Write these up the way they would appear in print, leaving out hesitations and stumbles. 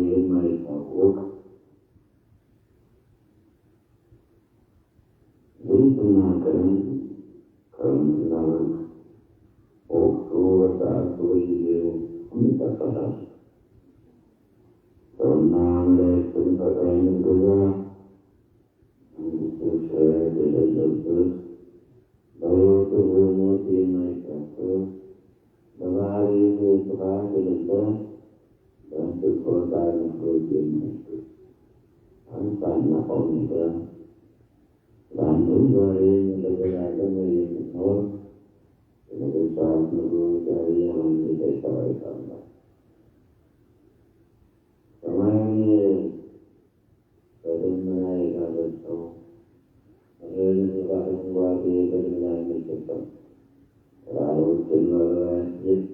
የማይታወቅ ሌሊትና ቀን ክረምትና በጋ ወቅቱ በሰዓቱ በጊዜው ይጠቀሳል። ሰውና መላእክትን ፈጥሮ የሚገዛ ውሸት የሌለበት በሕይወቱ ሞት የማይካፈል በባህሪው ጥፋት የሌለ በፍጥረት አገልግሎት የሚያስብ አልፋና ኦሜጋ ለአንዱም ዛሬም ለዘላለም የምትኖር የነገሥታት ንጉሥ የመንግሥተ ሰማያት አምላክ ሰማዩን በደመና የጋረደው ምድርን በአረንጓዴ በልምላሜ የሸፈነ ተራሮችን በአበባ ያስጌጠ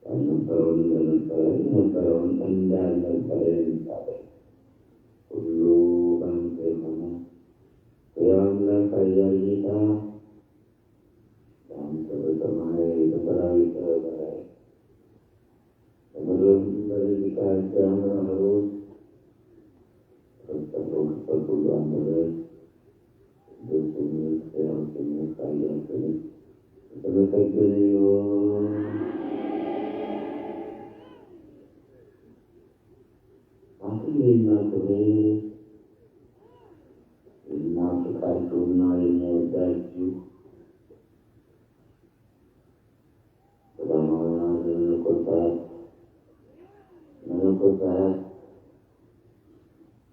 ያልነበረውን እንደነበረ የነበረውን እንዳልነበረ የሚታደግ ሁሉ በአንተ የሆነ የአምላክ ኃያል ጌታ በአንተ በሰማይ በሰራዊት በላይ በምድርም በደቂቃዎች አመራሮች ተሰጠው ክፈት ሁሉ አንደበት ቅዱስነት ሕያውነት ኃያልነት የተመሰገነ ይሁን። አክሊልና ክብር የሚናፍቃችሁና የሚወዳችሁ ቀዳማውያን መነኮሳት፣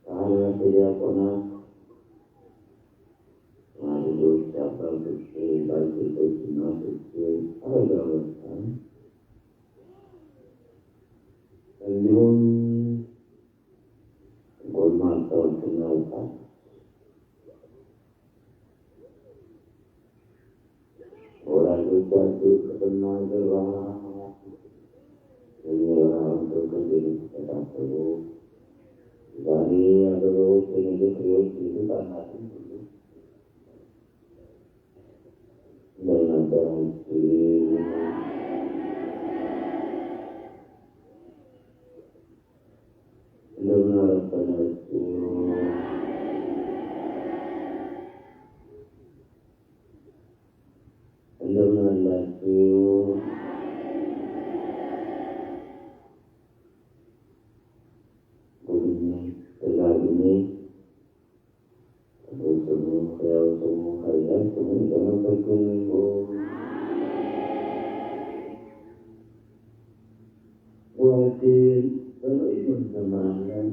ካህናት፣ ዲያቆናት፣ ሽማግሌዎች፣ አባቶች፣ ባልቴቶች፣ እናቶች፣ አረጋውያን እንዲሁም ጎልማሳዎችና ወጣቶች ወላጆቻችሁ ቅጥና ገባ የሚበራውን ትውልድ የምትከታተሉ ዛሬ አበባዎች የነገ ፍሬዎች ሕፃናትን ሁሉ እንደምን አደራችሁ? እንደምን አረፈዳችሁ? እንደምን አላችሁ? ደጋግሜ ስሙ ሕያው ስሙ ኃያል ስሙ የተመሰገነ ይሁን። ወቴን በመይሁን ዘማለን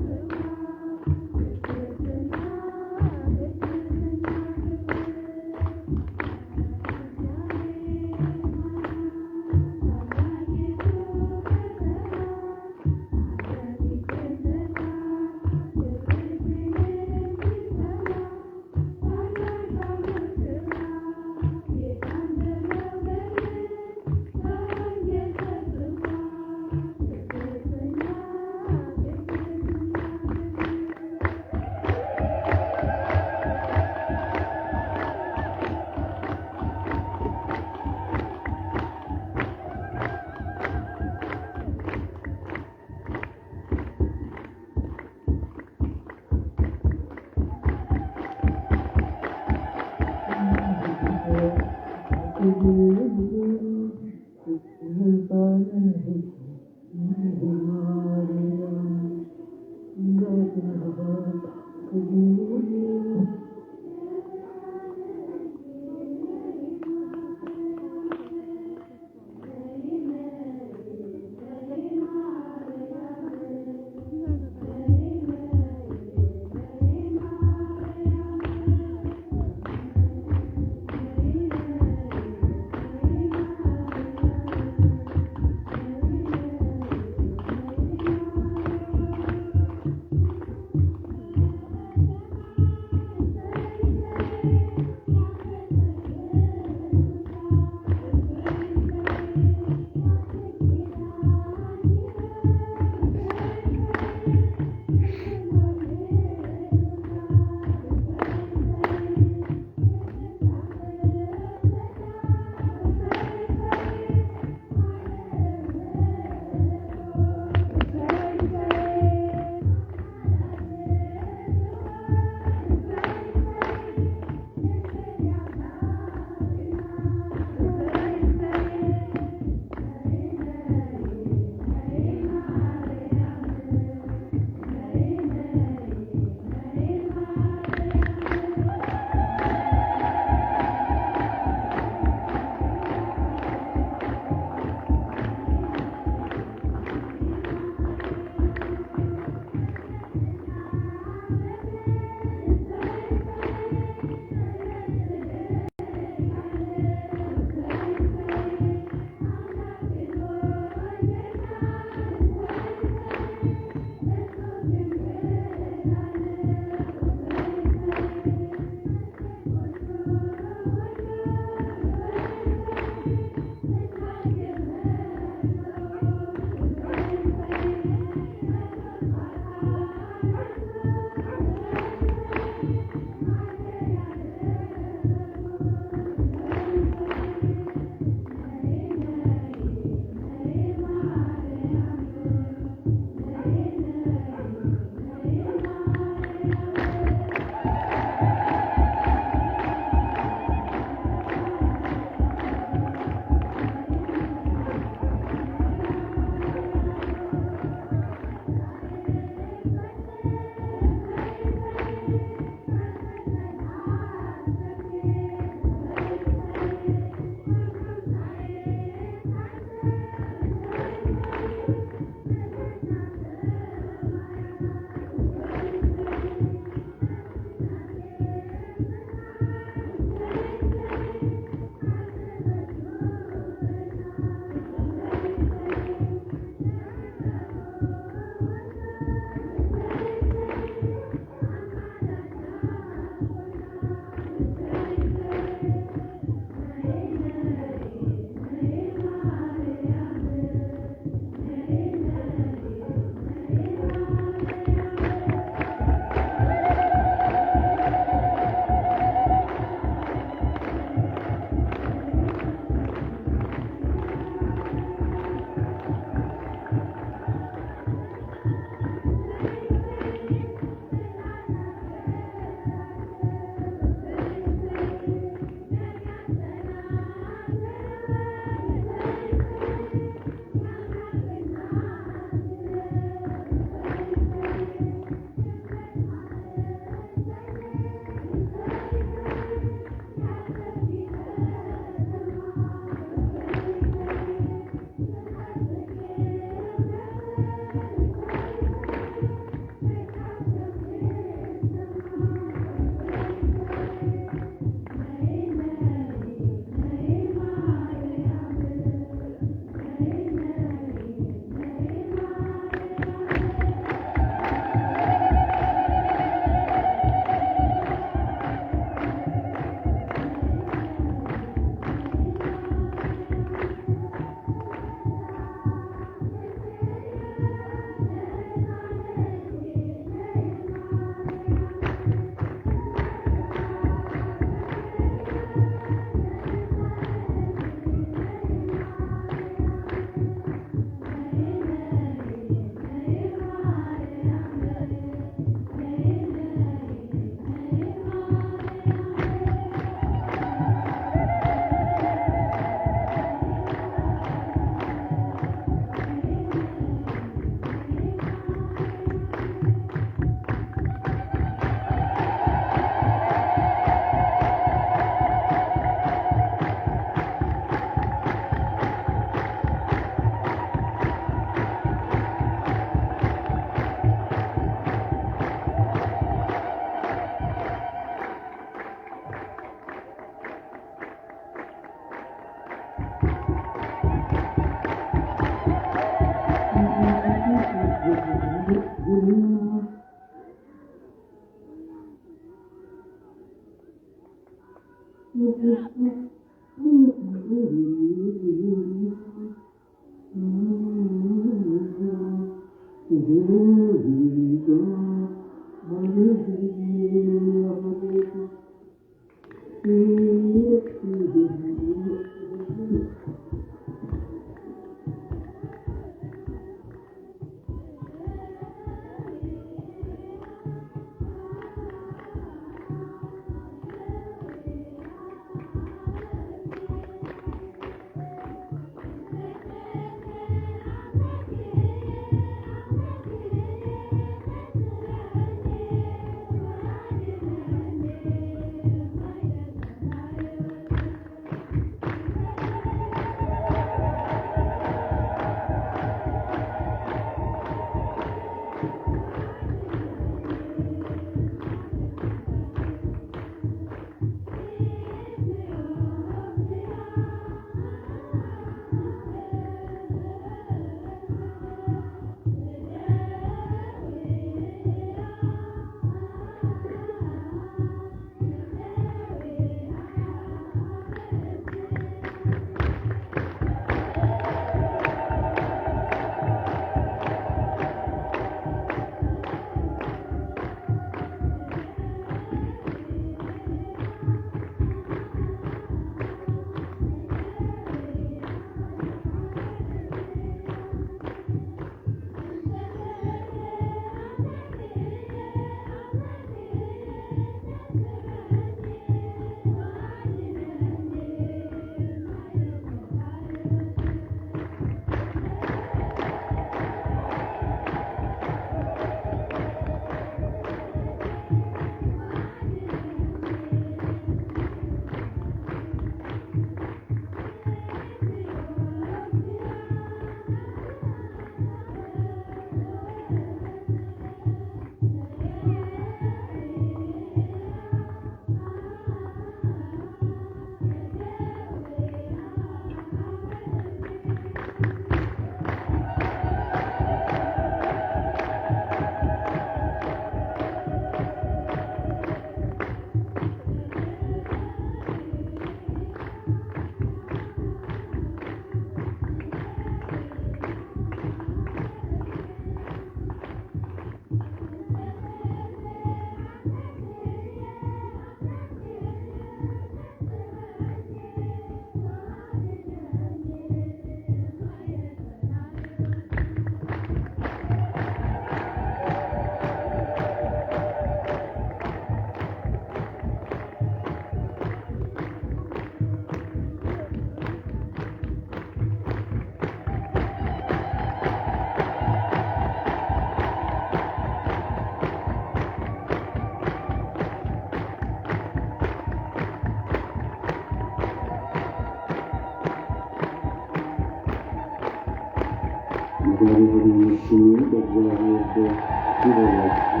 ደስ ይበላችሁ።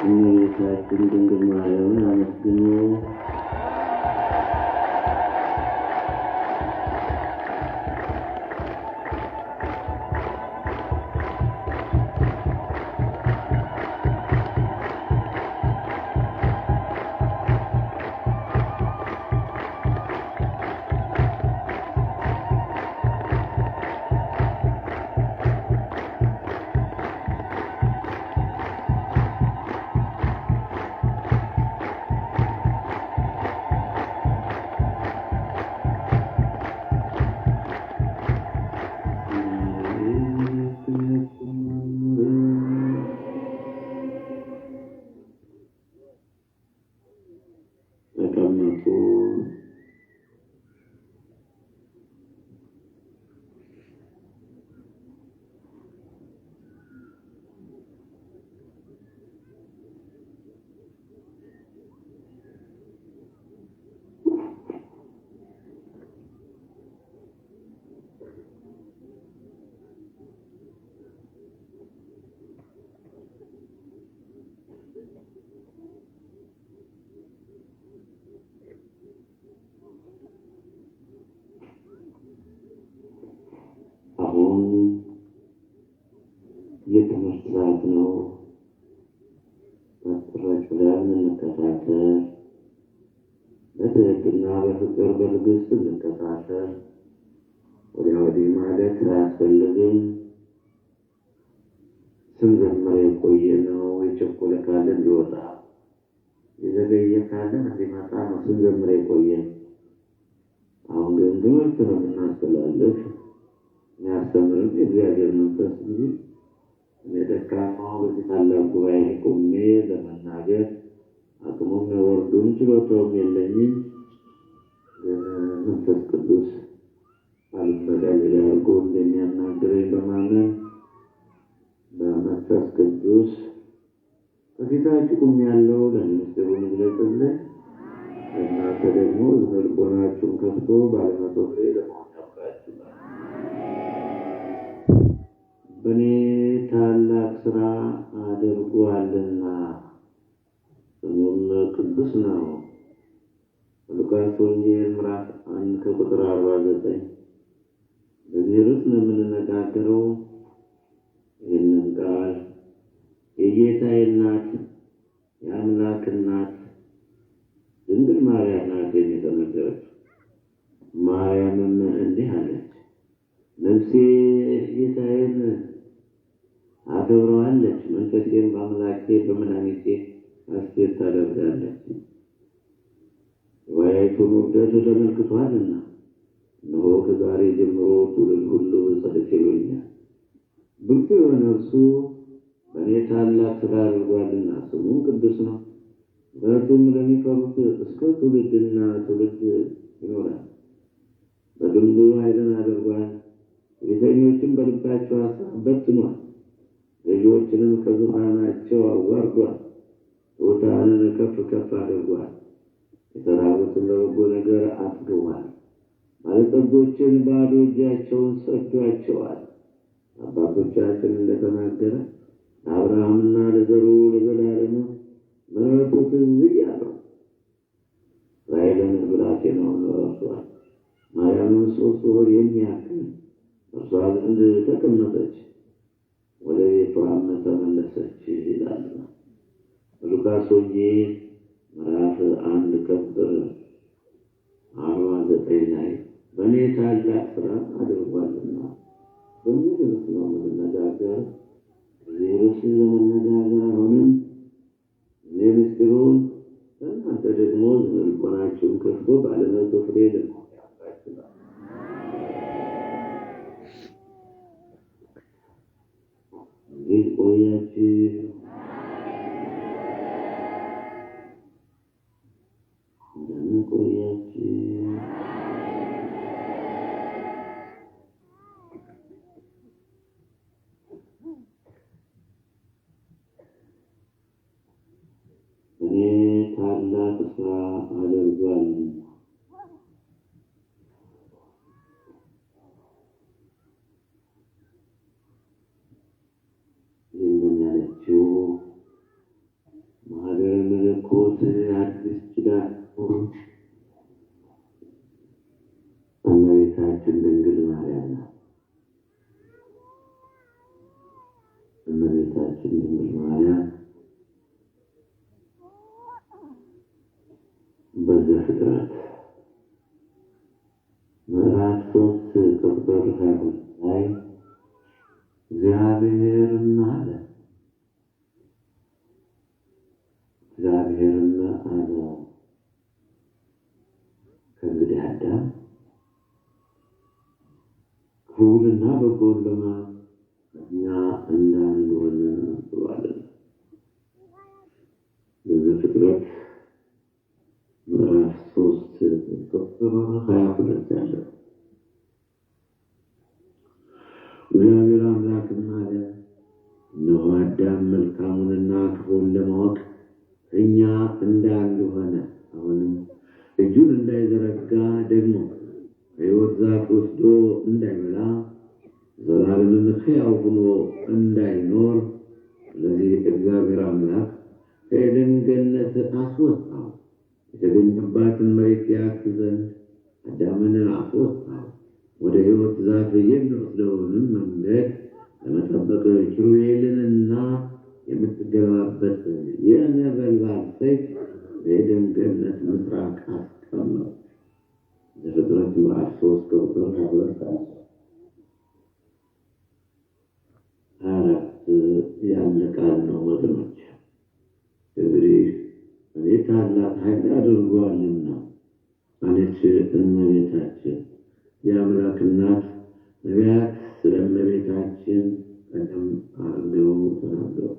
እመቤታችን ድንግል ማርያምን አመስግኑ። ተቀመጡ። አሁን የትምህርት ሰዓት ነው። በጥራች ብለን እንከታተል። በትህትና በፍቅር በትዕግስት እንከታተል። ወዲያ ወዲህ ማለት አያስፈልግም። ስንዘምር የቆየ ነው። የቸኮለ ካለ እንዲወጣ፣ የዘገየ ካለ እንዲመጣ ነው ስንዘምር የቆየ። አሁን ግን ትምህርት ነው የምናስተላልፍ። የሚያስተምርም የእግዚአብሔር መንፈስ እንጂ እኔ ደካማው በዚህ ታላቅ ጉባኤ ቆሜ ለመናገር አቅሙም የወርዱም ችሎታውም የለኝም። ግን መንፈስ ቅዱስ አልፈቃጅ ላይ አድርጎ እንደሚያናግረኝ በማመን በመንፈስ ቅዱስ በፊታችሁ ቆሜያለሁ። ለሚኒስትሩን ይግለጽልኝ። እናንተ ደግሞ ልቦናችሁን ከፍቶ ባለመቶ ፍሬ ለመሆን ያብቃችሁ። በእኔ ታላቅ ሥራ አድርጓልና ስሙም ቅዱስ ነው። ሉቃስ ወንጌል ምዕራፍ 1 ከቁጥር 49። በዚህ ርዕስ ነው የምንነጋገረው። ይህንን ቃል የጌታዬ እናት የአምላክ እናት ድንግል ማርያም ናት የተናገረች። ማርያምም እንዲህ አለች፣ ነፍሴ ጌታዬን አከብረዋለች፣ መንፈሴም በአምላኬ በመድኃኒቴ ሐሴት ታደርጋለች። የዋይቱን ውርደት ተመልክቷልና፣ እነሆ ከዛሬ ጀምሮ ትውልድ ሁሉ ጸድቅ ይሉኛል። ብርቱ የሆነ እርሱ በእኔ ታላቅ ሥራ አድርጓልና ስሙ ቅዱስ ነው። በእርሱም ለሚፈሩት እስከ ትውልድና ትውልድ ይኖራል። በግንዱ ኃይልን አድርጓል። ትዕቢተኞችን በልባቸው ሐሳብ በትኗል። ገዢዎችንም ከዙፋናቸው አዋርዷል። ትሑታንን ከፍ ከፍ አድርጓል። የተራቡትን ለበጎ ነገር አጥግቧል። ባለጠጎችን ባዶ እጃቸውን ሰዷቸዋል። አባቶቻችን እንደተናገረ ለአብርሃምና ለዘሩ ለዘላለሙ ምሕረቱ ትዝ እያለው እስራኤልን ብላቴናውን ረድቷል። ማርያምን ሦስት ወር የሚያክል እርሷ ዘንድ ተቀመጠች፣ ወደ ቤቷም ተመለሰች ይላል ሉቃስ ወንጌል ምዕራፍ 1 ከቁጥር 49 ላይ በእኔ ታላቅ ሥራ አድርጓልና በሚል ርዕስ ነው የምንነጋገር። እዚህ ርዕስ ለመነጋገር አሁንም ምስጢሩን እናንተ ደግሞ ልቦናችሁን ከፍቶ ባለመቶ ፍሬ ለመሆን ያብቃችሁ። እንዴት ቆያችሁ? እንደምን ቆያችሁ? እኔ ታላቅ ሥራ አድርጓልና 3 ቁጥር 22 ላይ እግዚአብሔርም አለ ከእንግዲህ አዳም ክፉንና በጎን ለማወቅ እኛ እንዳንሆን ብሏልና። በዘፍጥረት ምዕራፍ 3 ቁጥር 22 ያለው እግዚአብሔር አምላክም አለ እነሆ አዳም መልካሙንና ክፉን ለማወቅ እኛ እንዳንሆን አሁንም እጁን እንዳይዘረጋ ደግሞ ከሕይወት ዛፍ ወስዶ እንዳይበላ ዘላለምን ሕያው ሆኖ እንዳይኖር ስለዚህ እግዚአብሔር አምላክ ከኤደን ገነት አስወጣው። የተገኘባትን መሬት ያርስ ዘንድ አዳምን አስወጣው። ወደ ሕይወት ዛፍ የሚወስደውንም መንገድ ለመጠበቅ ኪሩቤልንና የምትገባበት የነበልባል ሰይፍ በኤደን ገነት ምስራቅ አስቀመጠ። ዘፍጥረት ምዕራፍ 3 ቁጥር 22 ያለ ቃል ነው ወገኖች። እንግዲህ እኔ ታላቅ ኃይል አድርጓልና አለች እመቤታችን። የአምላክ እናት ነቢያት ስለ እመቤታችን ቀደም አድርገው ተናገሩ።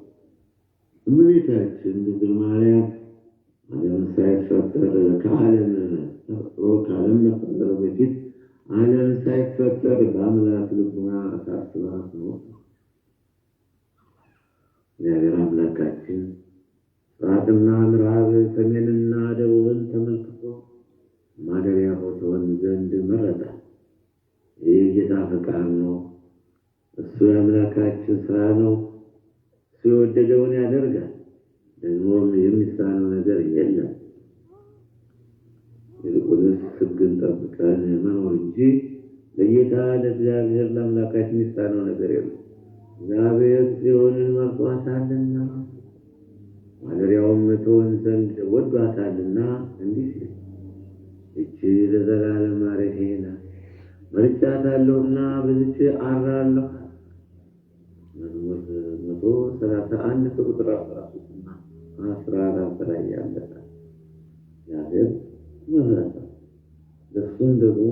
እመቤታችን ድንግል ማርያም ዓለም ሳይፈጠር ከዓለም መፈጠር በፊት ዓለም ሳይፈጠር በአምላክ ልቡና ታስባ ነው። እግዚአብሔር አምላካችን ምስራቅና ምዕራብ ሰሜንና ደቡብን ተመልክቶ ማደሪያ ሆኖን ዘንድ መረጠ። ይህ ጌታ ፈቃድ ነው። እሱ የአምላካችን ስራ ነው። እሱ የወደደውን ያደርጋል። ደግሞም የሚሳነው ነገር የለም። ይልቁንስ ሕግን ጠብቀን መኖር እንጂ ለጌታ ለእግዚአብሔር ለአምላካችን የሚሳነው ነገር የለም። እግዚአብሔር ጽዮንን መርጧታልና ማደሪያውም ትሆን ዘንድ ወዷታልና እንዲህ ሲል ይህች ለዘላለም ማረፊያዬ ናት፣ መርጫታለሁና በዚህች አድራለሁ። መዝሙር 131 ቁጥር 13 እና 14 ላይ ያለ እግዚአብሔር መረጠ። እሱም ደግሞ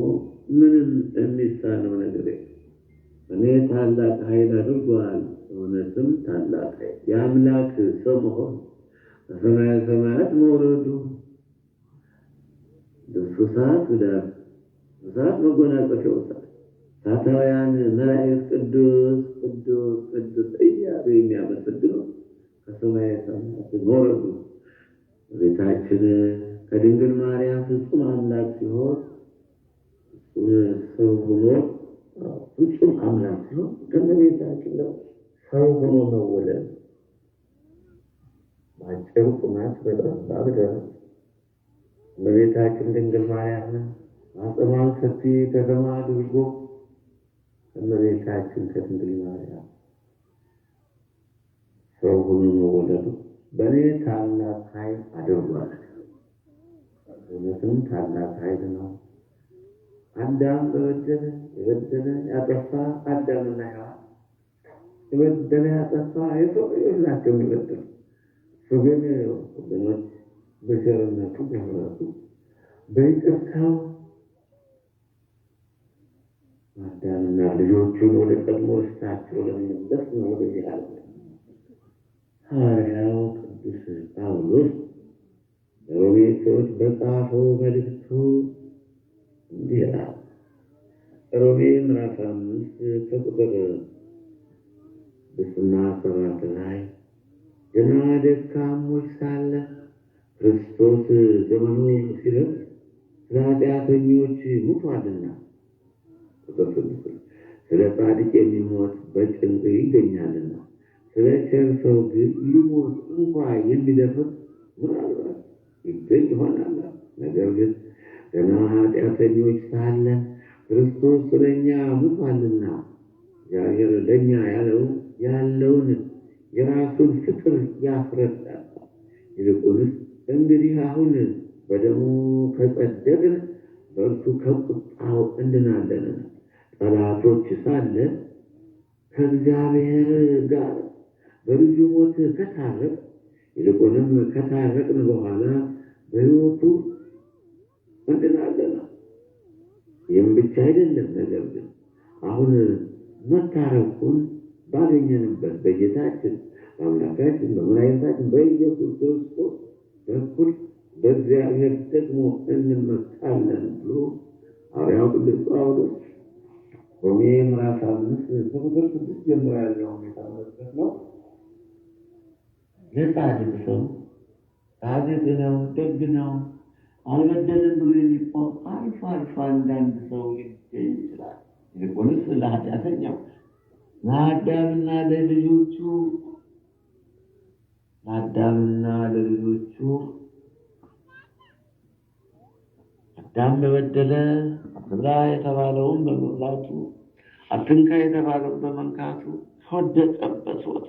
ምንም የሚሳነው ነገር የለም። እኔ ታላቅ ኃይል አድርጓል። እውነትም ታላቅ ኃይል የአምላክ ሰው መሆን በሰማየ ሰማያት መውረዱ በእሳት ዳር እሳት መጎናጸፊያው እሳታውያን መላእክት ቅዱስ ቅዱስ ቅዱስ እያሉ የሚያመሰግኑ ከሰማየ ሰማያት መውረዱ ቤታችን ከድንግል ማርያም ፍጹም አምላክ ሲሆን ሰው ሆኖ ፍጹም አምላክ ሲሆን ከእመቤታችን ነው ሰው ሆኖ መወለድ። በአጭሩ ቁመት በጠባብ ደረት እመቤታችን ድንግል ማርያምን ማኅፀኗን ሰፊ ከተማ አድርጎ እመቤታችን ከድንግል ማርያም ሰው ሆኖ መወለዱ በእኔ ታላቅ ኃይል አድርጓል። እውነትም ታላቅ ኃይል ነው። አዳም የበደለ ያጠፋ አዳምና ሔዋን የበደለ ያጠፋ የሰው ልጆች ናቸው የሚበደሉ። እሱ ግን ወገኖች በቸርነቱ በምሕረቱ በይቅርታው አዳምና ልጆቹን ወደ ቀድሞ ርስታቸው ለመመለስ ነው ወደዚህ ዓለም ሐዋርያው ቅዱስ ጳውሎስ ለሮሜ ሰዎች በጻፈው መልእክቱ እንዲህ ይላል። ሮሜ ምዕራፍ 5 ከቁጥር 7 ላይ ገና ደካሞች ሳለን ክርስቶስ ዘመኑ ሲደርስ ስለ ኃጢአተኞች ሙቷልና፣ ስለ ጻድቅ የሚሞት በጭንቅ ይገኛልና፣ ስለ ቸር ሰው ግን ሊሞት እንኳ የሚደፍር ምናልባት ይገኝ ይሆናል። ነገር ግን ገና ኃጢአተኞች ሳለን ክርስቶስ ስለኛ ሙቷልና እግዚአብሔር ለኛ ያለውን የራሱን ፍቅር ያስረዳል። ይልቁንስ እንግዲህ አሁን በደሙ ከጸደቅን በእርሱ ከቁጣው እንድናለን። ጠላቶች ሳለን ከእግዚአብሔር ጋር በልጁ ሞት ከታረቅ ይልቁንም ከታረቅን በኋላ በሕይወቱ እንድናለን። ይህም ብቻ አይደለም፣ ነገር ግን አሁን መታረቁን ባገኘንበት በጌታችን በአምላካችን በመድኃኒታችን በኢየሱስ ክርስቶስ በኩል በእግዚአብሔር ደግሞ እንመካለን ብሎ ሐዋርያው ቅዱስ ጳውሎስ ሮሜ ምዕራፍ 5 ከቁጥር 6 ጀምሮ ያለው ሁኔታ መለከት ነው። ለጻድቅ ሰው ጻድቅ ነው፣ ደግ ነው፣ አልበደለም ብሎ የሚቆም አልፎ አልፎ አንዳንድ ሰው ሊገኝ ይችላል። ይልቁንስ ለኃጢአተኛው ለአዳምና ለልጆቹ አዳም በበደለ ብላ የተባለውን በመብላቱ አትንካ የተባለውን በመንካቱ ከወደቀበት ቦታ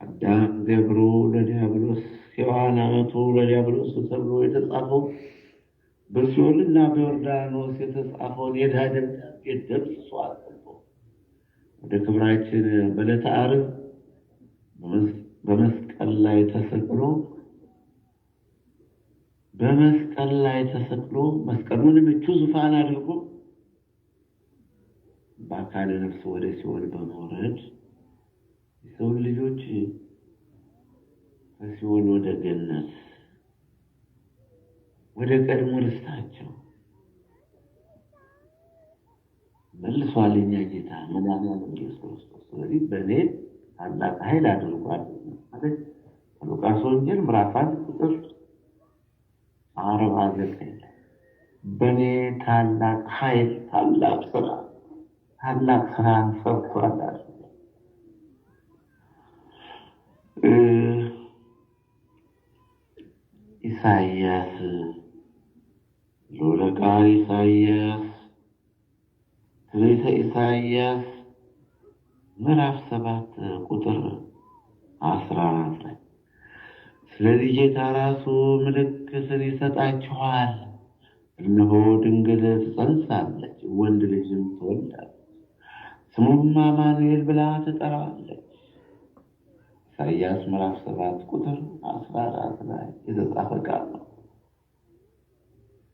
አዳም ገብሮ ለዲያብሎስ ሔዋን አመቱ ለዲያብሎስ ተብሎ የተጻፈው በሲኦልና በዮርዳኖስ የተጻፈውን የዕዳ ደብዳቤ ደምስሶ አጥፍቶ ወደ ክብራችን በዕለተ ዓርብ በመስቀል ላይ ተሰቅሎ መስቀሉን ምቹ ዙፋን አድርጎ በአካለ ነፍስ ወደ ሲኦል በመውረድ የሰው ልጆች ከሲኦል ወደ ገነት ወደ ቀድሞ ርስታቸው መልሷል የእኛ ጌታ መድኃኒዓለም ኢየሱስ ክርስቶስ። ስለዚህ በእኔ ታላቅ ኃይል አድርጓል ማለት ሉቃስ ወንጌል ምዕራፍ 1 ቁጥር 49 በእኔ ታላቅ ኃይል ታላቅ ስራን ሰርቷል። ኢሳይያስ ሎለቃል ኢሳይያስ ትንቢተ ኢሳይያስ ምዕራፍ 7 ቁጥር 14 ላይ ስለዚህ ጌታ ራሱ ምልክትን ይሰጣችኋል፣ እነሆ ድንግል ትጸንሳለች፣ ወንድ ልጅም ትወልዳለች፣ ስሙም አማኑኤል ብላ ትጠራዋለች። ኢሳይያስ ምዕራፍ 7 ቁጥር 14 ላይ የተጻፈ ቃል ነው።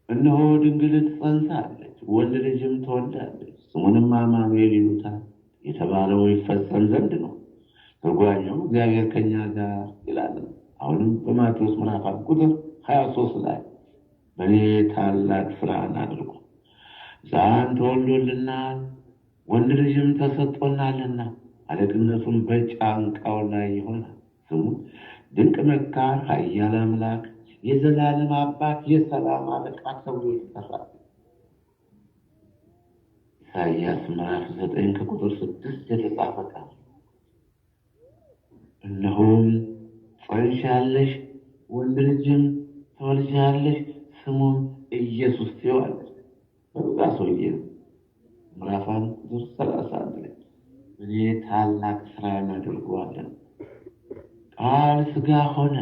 እነሆ ድንግል ትጸንሳለች፣ ወንድ ልጅም ትወልዳለች፣ ስሙንም አማኑኤል ይሉታል የተባለው ይፈጸም ዘንድ ነው። ትርጓሜው እግዚአብሔር ከኛ ጋር ይላል። አሁንም በማቴዎስ ምዕራፍ 1 ቁጥር 23 ላይ በእኔ ታላቅ ስራን አድርጎ ሕፃን ተወልዶልናል፣ ወንድ ልጅም ተሰጥቶናልና አለቅነቱም በጫንቃው ላይ ይሆናል። ስሙ ድንቅ መካር፣ ኃያል አምላክ፣ የዘላለም አባት፣ የሰላም አለቃ ተብሎ ይጠራል። ኢሳይያስ ምዕራፍ 9 ከቁጥር 6 የተጻፈ ቃል እነሆም ጸንሻለሽ፣ ወንድ ልጅም ትወልጃለሽ፣ ስሙም ኢየሱስ ትይዋለሽ። በሉቃስ ወንጌል ምዕራፍ 1 ቁጥር 31 ላይ እኔ ታላቅ ስራን አድርጓለን። ቃል ሥጋ ሆነ፣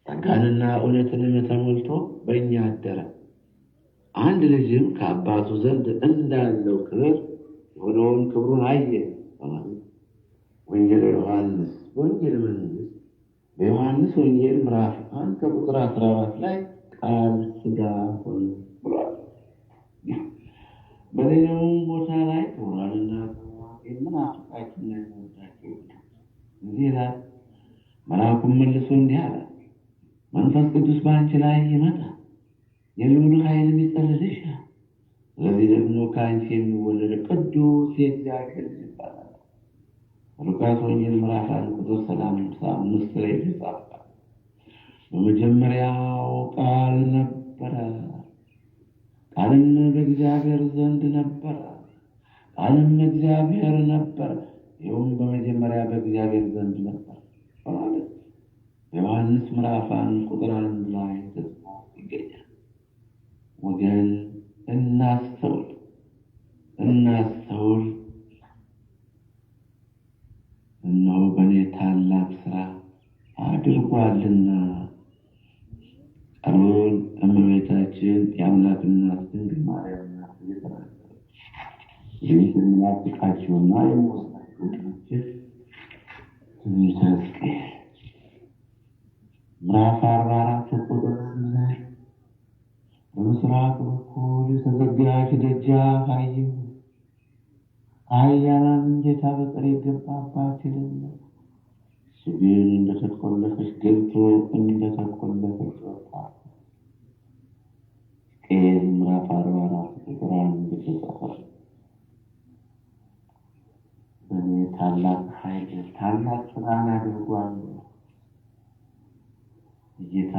ጸጋንና እውነትንም ተሞልቶ በእኛ አደረ። አንድ ልጅም ከአባቱ ዘንድ እንዳለው ክብር የሆነውን ክብሩን አየ። ወንጌል ዮሐንስ ወንጌል መንግሥት በዮሐንስ ወንጌል ምዕራፍ 1 ከቁጥር 14 ላይ ቃል ሥጋ ሆነ ብሏል። በሌላውም ቦታ ላይ ክቡራንና የምናፍቃችሁና የምወዳችሁ እንዲህ ይላል። መልአኩም መልሶ እንዲህ አለ፣ መንፈስ ቅዱስ በአንቺ ላይ ይመጣል፣ የልዑል ኃይልም ይጸልልሻል። ስለዚህ ደግሞ ከአንቺ የሚወለድ ቅዱስ የእግዚአብሔር ልጅ ይባላል። ሉቃስ ወንጌል ምዕራፍ 1 ቁጥር 35 ላይ ተጻፈ። በመጀመሪያው ቃል ነበረ፣ ቃልም በእግዚአብሔር ዘንድ ነበረ፣ ቃልም እግዚአብሔር ነበረ፣ ይኸውም በመጀመሪያ በእግዚአብሔር ዘንድ ነበር ማለት በዮሐንስ ምዕራፍ 1 ቁጥር 1 ላይ ተጽፎ ይገኛል። ወገን እናስተውል። እነሆ በእኔ ታላቅ ስራ አድርጓልና ቃሉን እመቤታችን የአምላክ እናት ድንግል ማርያም ናት እየተናገረች ይህ የምናፍቃቸውና የምወስዳቸው ወገኖች ትንቢተ ሕዝቅኤል ምዕራፍ 44 ቁጥር 1 ላይ በምስራቅ በኩል የተዘጋች ደጃፍ አየሁ። ከኃያላን ጌታ በቀር የገባባት የለም። እሱ ግን እንደተቆለፈች ገብቶ እንደተቆለፈች ወጣ። ሕዝቅኤል ምዕራፍ 44 ቁጥር 1 የተጻፈ በእኔ ታላቅ ኃይል ታላቅ ስራን አድርጓለሁ። ጌታ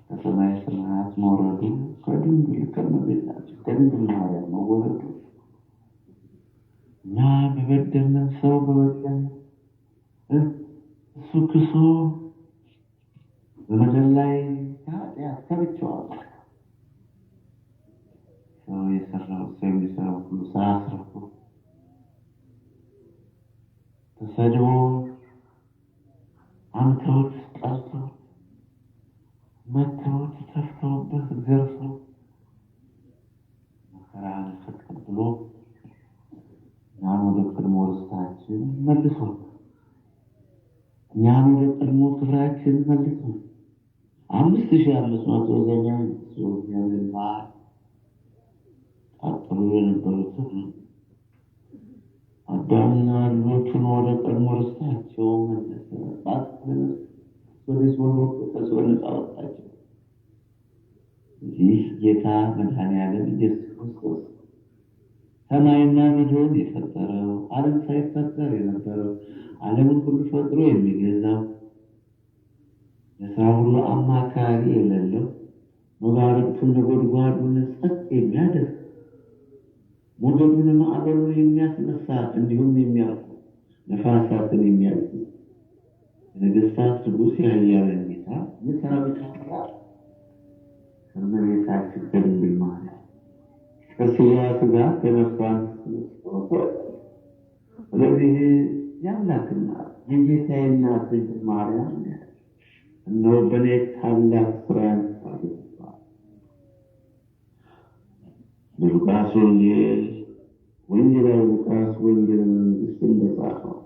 ከሰማይ ሰማያት መውረዱ ከድንግል ከእመቤታችን ከድንግል ማርያም መወለዱ እኛ በበደልን ሰው በበደልን እሱ ክሶ በምድር ላይ ኃጢአት ከብቻዋል። ሰው የሰራው ሰው የሚሰራው ሁሉ ሳያስረፉ ተሰድቦ አምተውት ጠርተው መተውት ተፍተውበት ገርፈው መከራን ተቀብሎ እኛን ወደ ቀድሞ ርስታችን መልሶ እኛን ወደ ቀድሞ ክብራችን መልሶ 5500 ዘመን ያለማ አጥሩ የነበሩትን አዳምና ልጆቹን ወደ ቀድሞ ርስታቸው መለሰ። አወጣቸው። ይህ ጌታ መድኃኔዓለም ኢየሱስ ክርስቶስ ሰማይና ምድርን የፈጠረው ዓለም ሳይፈጠር የነበረው ዓለምን ሁሉ ፈጥሮ የሚገዛው ለሥራ ሁሉ አማካሪ የሌለው መባረቅቱን ነጎድጓዱን ጸጥ የሚያደርግ ሞገዱን ማዕበሉን የሚያስነሳ እንዲሁም የሚያልፉ ነፋሳትን የሚያልፉ የነገሥታት ንጉሥ የኃያላን ጌታ የሰራዊት አምላክ ከእመቤታችን ከድንግል ማርያም ከሥጋ ሥጋ ከነፍሷን ስለዚህ የአምላክ እናት የጌታዬ እናት ድንግል ማርያም እነሆ በእኔ ታላቅ ሥራን አድርጓል። በሉቃስ ወንጌል ወንጌላዊ ሉቃስ ወንጌለ መንግሥት እንደጻፈው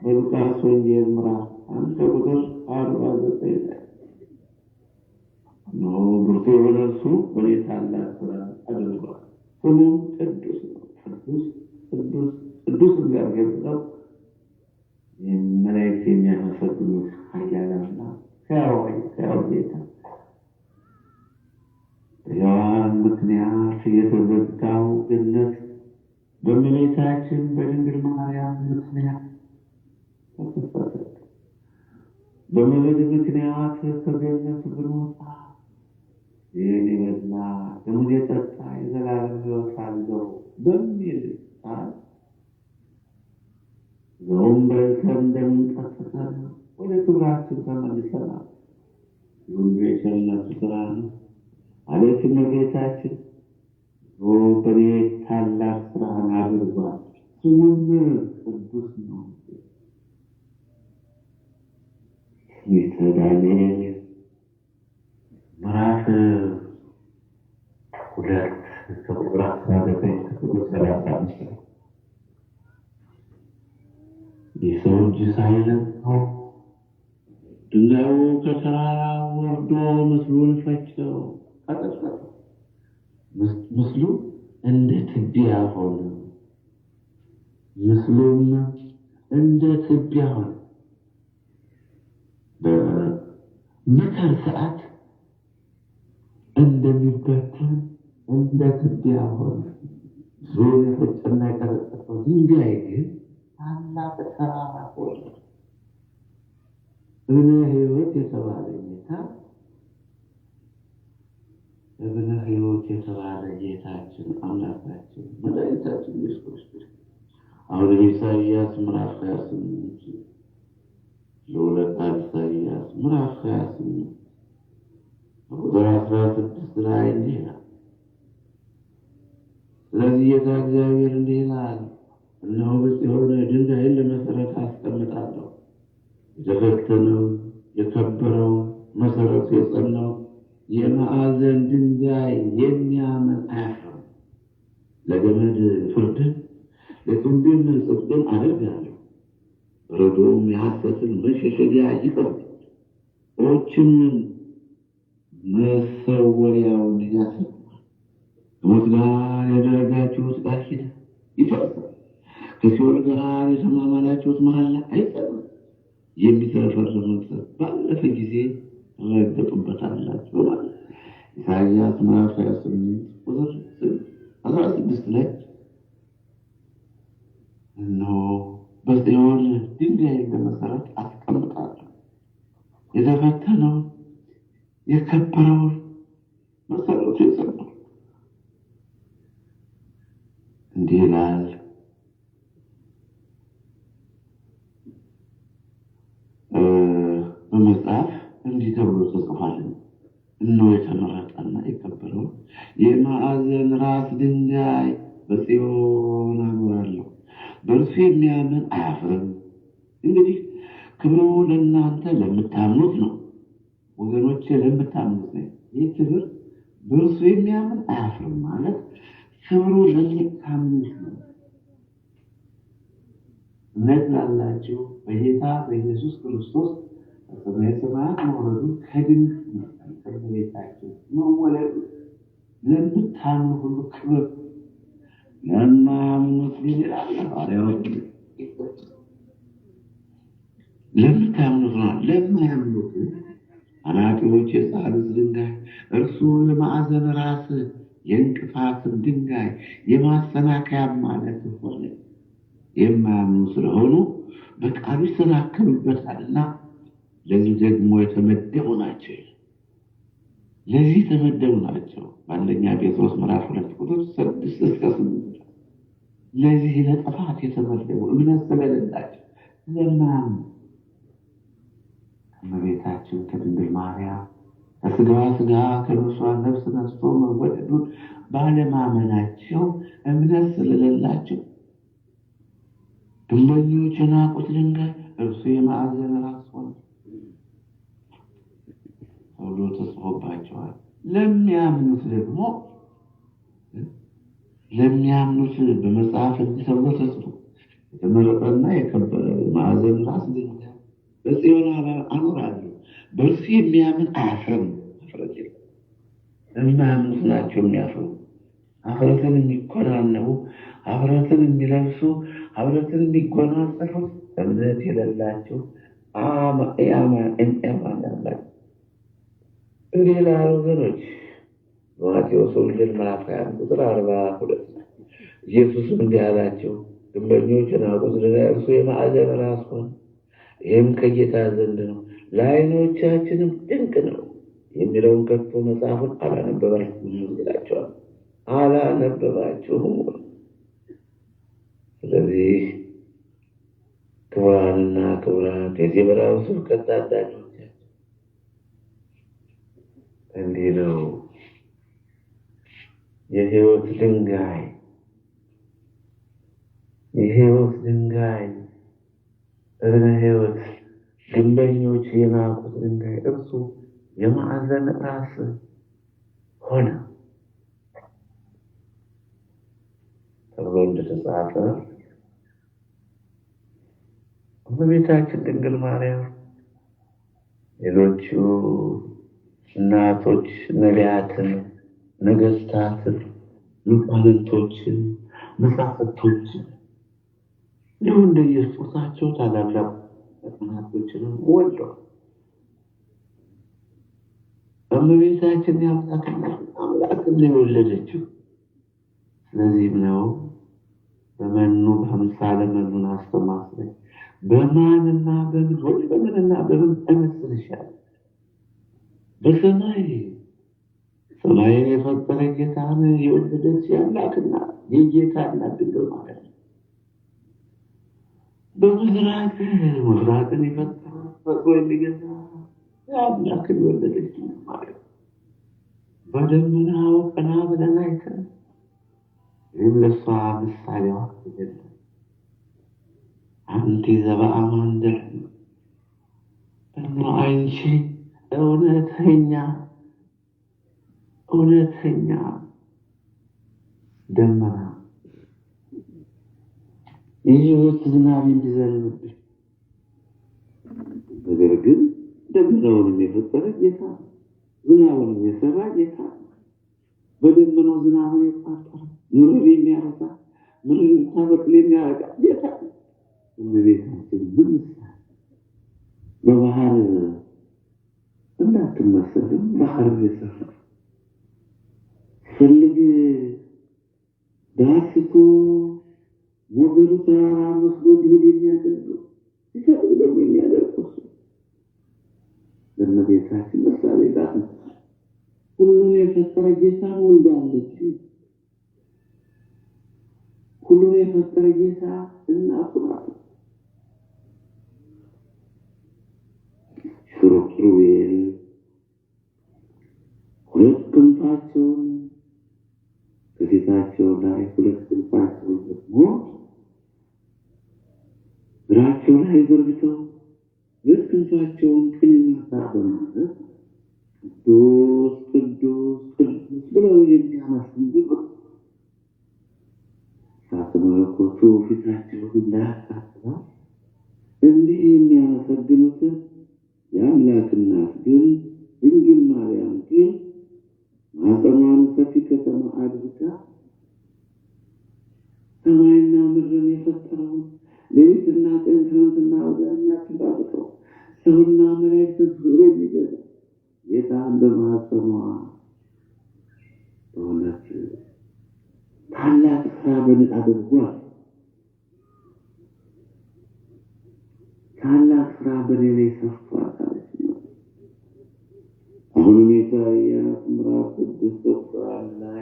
በሉቃስ ወንጌል ምዕራፍ 1 ቁጥር 49 ላይ እነሆ ብርቱ የሆነ እርሱ በእኔ ታላቅ ሥራን አድርጓል። ስሙም ቅዱስ ነው። ቅዱስ ቅዱስ እግዚአብሔር ብለው መላእክት የሚያመሰግኑት ኃያልና ሕያው ጌታ በሔዋን ምክንያት የተዘጋው ገነት በእመቤታችን በድንግል ማርያም ምክንያት ተከፈተ። በመውለድ ምክንያት ከገነት ብንወጣ ይህን የበላ ደሙን የጠጣ የዘላለም ሕይወት አለው በሚል ቃል ዘውን በልተን እንደምንጠፍተን ወደ ክብራችን ተመልሰናል። ይሁን የቸርነቱ ሥራ ነው አለች እመቤታችን። በእኔ ታላቅ ሥራን አድርጓል። ስሙም ቅዱስ ነው። ዳንኤል ምዕራፍ 2 ከቁጥር 19 ከቁጥር 35 የሰው እጅ ሳይነካው ድንጋዩ ከተራራው ወርዶ ምስሉን ፈጨው፣ ቀጠቀጠው። ምስሉ እንደ ትቢያ ሆነ። ምስሉም እንደ ትቢያ ሆነ። በመከር ሰዓት እንደሚበተን እንደ ትቢያ ሆነ። ዞን የፈጨና የቀጠቀጠው ድንጋይ ግን ታላቅ ተራራ ሆነ። እብነ ሕይወት የተባለ ጌታ እብነ ሕይወት የተባለ ጌታችን አምላካችን መድኃኒታችን ኢየሱስ ክርስቶስ አሁን ኢሳይያስ ምዕራፍ 28 ለሁለት ኢሳይያስ ምዕራፍ 28 ቁጥር 16 ላይ እንዲህ ይላል። ስለዚህ ጌታ እግዚአብሔር እንዲህ ይላል፣ እነሆ በጽዮን ድንጋይን ለመሠረት አስቀምጣለሁ፣ የተፈተነውን የከበረውን መሠረቱ የጸናው የማዕዘን ድንጋይ የሚያምን አያፍርም። ለገመድ ፍርድን ለቱንቢም ጽድቅን አደርጋለሁ። በረዶም የሐሰትን መሸሸጊያ ይቀርባል። ሰዎችም መሰወሪያውን ያሰማል። ከሞት ጋር ያደረጋችሁት ቃል ኪዳን ይፈርሳል። ከሲኦል ጋር የተማማላችሁት መሐላ አይጸናም። የሚትረፈረፍ መቅሰፍት ባለፈ ጊዜ ትረገጡበታላችሁ ማለት ኢሳይያስ ምዕራፍ 28 ቁጥር 16 ላይ እነሆ በጽዮን ድንጋይ በመሰረት አስቀምጣለሁ፣ የተፈተነውን የከበረውን መሰረቱ የጸና እንዲህ ይላል። በመጽሐፍ እንዲህ ተብሎ ተጽፏል። እነሆ የተመረጠና የከበረውን የማዕዘን ራስ ድንጋይ በጽዮን አኖራለሁ፣ በእርሱ የሚያምን አያፍርም። እንግዲህ ክብሩ ለእናንተ ለምታምኑት ነው ወገኖቼ፣ ለምታምኑት ነው። ይህ ክብር በእርሱ የሚያምን አያፍርም ማለት ክብሩ ለምታምኑት ነው። እምነት ላላችሁ በጌታ በኢየሱስ ክርስቶስ በሰማየ ሰማያት መውረዱ ከድንቅ ከቤታችሁ መወለዱ ለምታምኑ ሁሉ ክብር፣ ለማያምኑት ግን ይላል ሐዋርያው ለምታምኑት ነው። ለማያምኑት አናጢዎች የጣሉት ድንጋይ እርሱ የማዕዘን ራስ የእንቅፋትም ድንጋይ የማሰናከያ ማለት ሆነ። የማያምኑ ስለሆኑ በቃሉ ይሰናከሉበታልና ለዚህ ደግሞ የተመደቡ ናቸው። ለዚህ የተመደቡ ናቸው። በአንደኛ ጴጥሮስ ምዕራፍ 2 ቁጥር 6-8 ለዚህ ለጥፋት የተመደቡ እምነት ስለሌላቸው ለማያምኑ እመቤታችን ከድንግል ማርያም ከስጋዋ ስጋ ከነፍሷ ነፍስ ነስቶ መወለዱን ባለማመናቸው እምነት ስለሌላቸው ግንበኞች የናቁት ድንጋይ እርሱ የማዕዘን ራስ ሆነ ተብሎ ተጽፎባቸዋል። ለሚያምኑት ደግሞ ለሚያምኑት በመጽሐፍ እንዲህ ተብሎ ተጽፎ የተመረጠና የከበረ ማዕዘን ራስ ድንጋይ በጽዮን አኖራለሁ፣ በእርሱ የሚያምን አያፍርም። አፍረት የለም። የማያምኑት ናቸው የሚያፍሩ። አፍረትን የሚኮናነቡ፣ አፍረትን የሚለብሱ፣ አፍረትን የሚጎናጸፉት እምነት የሌላቸው ያላቸው እንዲህ ላሉ ወገኖች በማቴዎስ ወንጌል ምዕራፍ 21 ቁጥር 42 ኢየሱስም እንዲህ አላቸው፣ ግንበኞች የናቁት ድንጋይ እርሱ የማዕዘን ራስ ሆነ። ይህም ከጌታ ዘንድ ነው፣ ለዓይኖቻችንም ድንቅ ነው የሚለውን ከቶ መጽሐፉን አላነበባችሁም ይላቸዋል። አላነበባችሁም። ስለዚህ ክቡራንና ክቡራት የዚህ ምዕራፍ ስብከት ታዳሚዎች እንዲህ ነው። የሕይወት ድንጋይ እብነ ሕይወት ግንበኞች የናቁት ድንጋይ እርሱ የማዕዘን ራስ ሆነ ተብሎ እንደተጻፈ እመቤታችን ድንግል ማርያም ሌሎቹ እናቶች ነቢያትን፣ ነገስታትን፣ መኳንንቶችን፣ መሳፍንቶችን ይሁን እንደየስጦታቸው ታላላቅ እናቶችንም ወልደዋል። እመቤታችን አምላክን የወለደችው ስለዚህም ነው በመኑ በአምሳለ መኑን አስተማስለኝ በማንና በምን ወይ በምንና በምን እመስልሻለሁ? በሰማይ ሰማይን የፈጠረ ጌታን የወለደች የአምላክና የጌታ እናት ድንግል ማርያም በምስራቅ ምስራቅን የፈጠረ ፈጥሮ የሚገዛ የአምላክን የወለደች ማርያም በደመናው ቀና ብለን አይተን ይህም ለእሷ ምሳሌዋ አይደለም። አንቲ ዘበአማን ደርነ፣ እነሆ አንቺ እውነተኛ እውነተኛ ደመና የሕይወት ዝናብ እንዲዘንብብሽ። ነገር ግን ደመናውንም የፈጠረ ጌታ ነው። ዝናቡንም የሰራ ጌታ ነው። በደመናው ዝናብን የቋጠረ ምድርን የሚያረሳ ምድርን እንድታበቅል የሚያረጋ ጌታ ነው። እመቤታችን ምን ምሳሌ! በባህር እንዳትመሰልም ባህር የሰራ ፈልግ ዳስቶ ሞገዱ ተራራ መስሎ ሊሄድ የሚያደርገው ሲፈልግ ደግሞ የሚያደርገው ለእመቤታችን ምሳሌ ናት። ሁሉን የፈጠረ ጌታ ወልዳለች። ሁሉን የፈጠረ ጌታ እናቱ ናት። ኪሩቤል ሁለት ክንፋቸውን ከፊታቸው ላይ ሁለት ክንፋቸውን ደግሞ እግራቸው ላይ ዘርግተው ሁለት ክንፋቸውን ቀኝና ግራ በማድረግ ቅዱስ ቅዱስ ቅዱስ ብለው የሚያመሰግኑ እሳተ መለኮቱ ፊታቸውን እንዳያቃጥለው እንዲህ የሚያመሰግኑትን የአምላክ እናት ግን ድንግል ማርያም ግን ማኅፀኗን ሰፊ ከተማ አድርጋ ሰማይና ምድርን የፈጠረውን ሌሊትና ቀን ክረምትና በጋ የሚያስተዳድረው ሰውና መላእክትን ፍቅሩ የሚገዛ ጌታን በማኅፀኗ በእውነት ታላቅ ስራ በምጥ አድርጓል። ታላቅ ስራ በእኔ ላይ ሰርቷል አለች። አሁንም ኢሳይያስ ምዕራፍ 6 ቁጥር 1 ላይ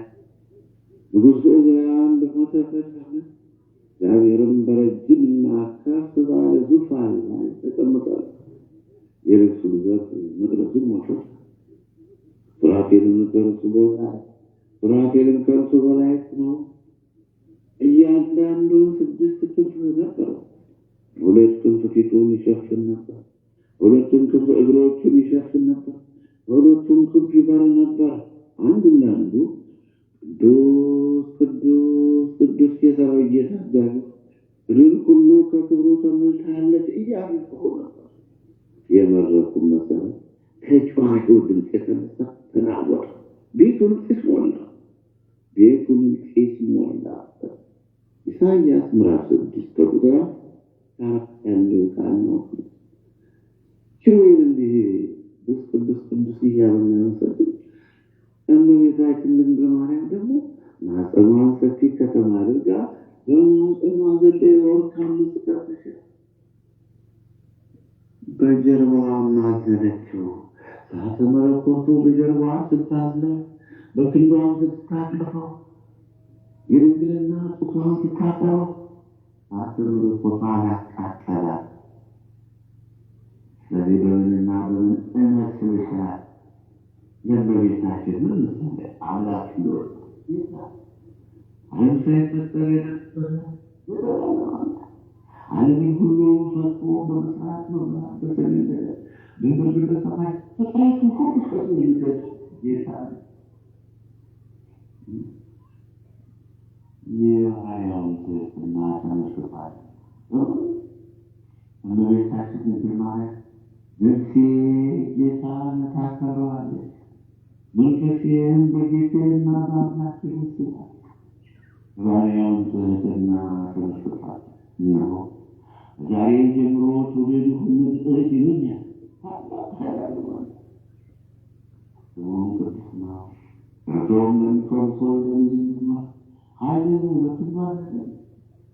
ንጉሡ ዖዝያን በሞተ በዓመት እግዚአብሔርም በረጅምና ከፍ ባለ ዙፋን ላይ ተቀምጧል። የልብሱን ዘርፍ መቅደሱን ሞልቶታል። ሱራፌልም ከእርሱ በላይ ቆመው እያንዳንዱ 6 ክንፍ ነበረው። ሁለት ክንፍ ፊቱን ይሸፍን ነበር፣ ሁለቱም ክንፍ እግሮቹን ይሸፍን ነበር፣ ሁለቱም ክንፍ ይበር ነበር። አንዱም ለአንዱ ቅዱስ ቅዱስ ቅዱስ የሠራዊት ጌታ እግዚአብሔር ምድር ሁሉ ከክብሩ ተሞልታለች እያሉ ይጮኹ ነበር። የመድረኩም መሠረት ከጩኸቱ ድምፅ የተነሳ ተናወጠ። ቤቱንም ጢስ ሞላ። ኢሳይያስ ምዕራፍ 6 ከቁጥር 4 ያለው ቃል ነው። ኪሩቤል እንዲህ ቅዱስ ቅዱስ እያሉ የሚያመሰግኑ እመቤታችን ድንግል ማርያም ደግሞ ማኅፀኗን ሰፊ ከተማ አድርጋ በማኅፀኗ 9 ወር ከ5 ቀን ተሸከማ በጀርባዋም አዘለችው። እሳተ መለኮቱ በጀርባዋ ስታዝለው በክንዷም ስታቅፈው የድንግልና ጡቷን ስታጠበው እሳተ መለኮቱ አላቃጠላት። ስለዚህ በምንና በምን እመስልሻል? ለእመቤታችን ምን ምሳሌ አምላክ ሊሆን ዓለም ሳይፈጠር የነበረ ዓለምን ሁሉ ፈጥሮ በመስራት መብራት በሰሜን በምድር በሰማይ ፍጥረቱን ሁሉ ፈጥሮ የሚገዝ ጌታ ነው። የባሪያውን ትሕትና ተመስርቷል። እመቤታችን ድንግል ማርያም ነፍሴ ጌታን ታከብረዋለች፣ መንፈሴም በጌታዬና በአምላኬ ደስ ይላል። የባሪያውን ትሕትና ተመስርቷል። እነሆ ዛሬ ጀምሮ ትውልድ ሁሉ ብፅዕት ይሉኛል። ስሙም ቅዱስ ነው። እርሱም ለሚፈሩ ሰዎች ለሚዝኑት ኃይልን በትግባር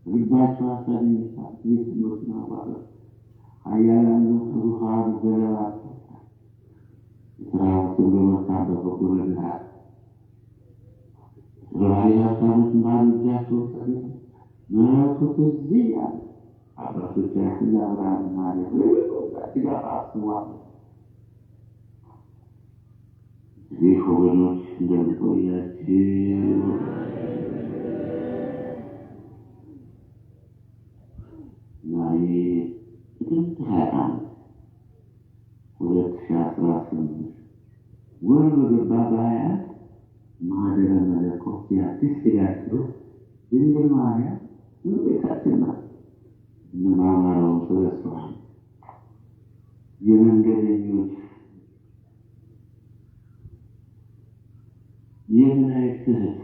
ልባቸው ሐሳብ ይነሳል። የትምህርትን አባላት ኃያላኑ ትጉሃን ገለባብጠዋል። የተራቡትን በመርዳት በበጎ ነገር በባሕሪ ሀብታሞች ባሉ እጃቸው ጸሎት ምሕረቱ ትዝ ይላል። አባቶቻችን ለአብርሃምና ለይስሐቅ አስበዋል። ይህ ወገኖች እንደምቆያችሁ ዛሬ ጥቅምት 21 2018 ወር በገባ በ21 ማህደረ መለኮት የአዲስ ያለው ድንግል ማርያም እመቤታችን ናት። ማማራው ስለሷል የመንገደኞች የመላእክት እህት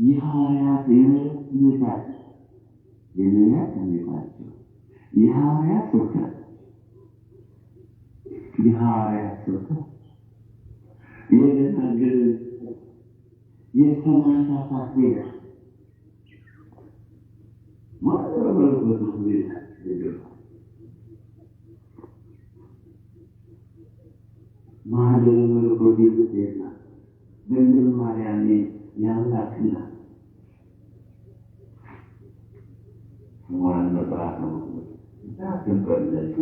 የሐዋርያት እመቤታችን የነቢያት እመቤታቸው የሐዋርያት ስብከት የደናግል የሰማዕታት ቤዛ ማህደረ መለኮት ቤዛ ማህደረ መለኮት ቤዛ ድንግል ማርያም የአምላክ እናት ስሟን መጥራት ነው። እንዳትበለጡ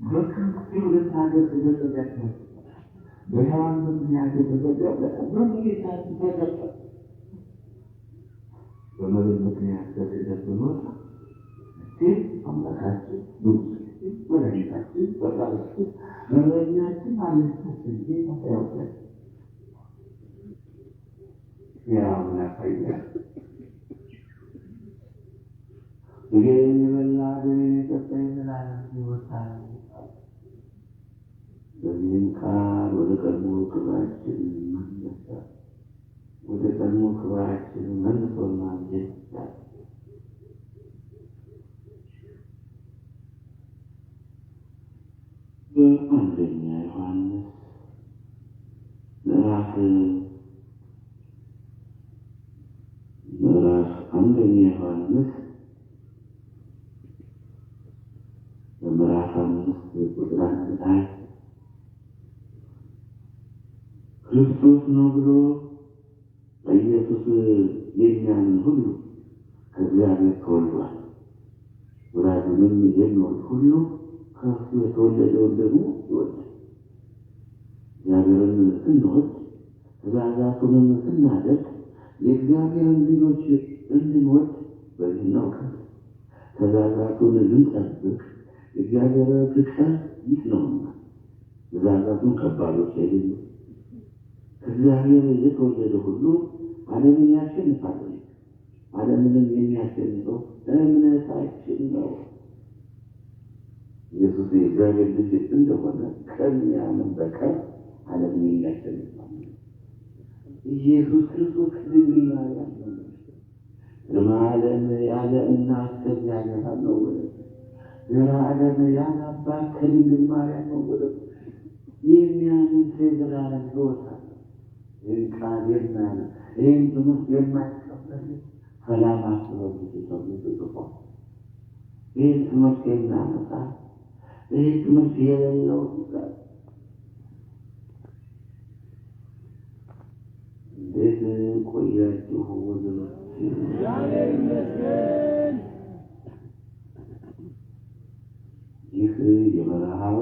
በክርስቶስ ልታገር ተዘጋጅተው በሔዋን ምክንያት የተዘጋጀው በጌታችን ተሰጠ። በመብል ምክንያት ተደብኖት አምላካችን መድኃኒታችን ፈጣሪያችን እረኛችን አምላካችን ጌታ ያውቃል። የአምላክ ኃያል ስጋዬን የበላ ደሜን የጠጣ የዘላለም ሕይወት አለው። በዚህም ቃል ወደ ቀድሞ ክብራችን መለሰ። ወደ ቀድሞ ክብራችን መልሶናል። በአንደኛ ዮሐንስ ምዕራፍ አንደኛ ዮሐንስ በምዕራፍ 5 ቁጥር 1 ላይ ክርስቶስ ነው ብሎ በኢየሱስ የሚያምን ሁሉ ከእግዚአብሔር ተወልዷል። ወላጁንም የሚወድ ሁሉ ከእርሱ የተወለደውን ደግሞ ይወዳል። እግዚአብሔርን ስንወድ ትእዛዛቱንም ስናደርግ የእግዚአብሔርን ልጆች እንድንወድ በዚህ እናውቃለን። ትእዛዛቱን ልንጠብቅ የእግዚአብሔር ፍቅር ይህ ነውና፣ ትእዛዛቱን ከባዶች አይደሉም። ከእግዚአብሔር የተወለደ ሁሉ ዓለምን ያሸንፋል። ዓለምንም የሚያሸንፈው እምነታችን ነው። ኢየሱስ የእግዚአብሔር ልጅ እንደሆነ ከሚያምን በቀር ዓለምን የሚያሸንፋል። ኢየሱስ ክርስቶስ ድንግል ማርያም ነው። ለዓለም ያለ እናት ከእግዚአብሔር ነው ወደ ለዓለም ያለ አባት ከድንግል ማርያም ነው ወደ የሚያምን የዘላለም ሕይወት አለ። ይህን ቃል የማያምን ይህን ትምህርት የማይቀበል ሰላም አስበው ተጽፏል። ይህን ትምህርት የማያመጣ ይህን ትምህርት የሌለው ይላል። እንዴት ቆያችሁ ወገኖች? እግዚአብሔር ይመስገን። ይህ የበረሃው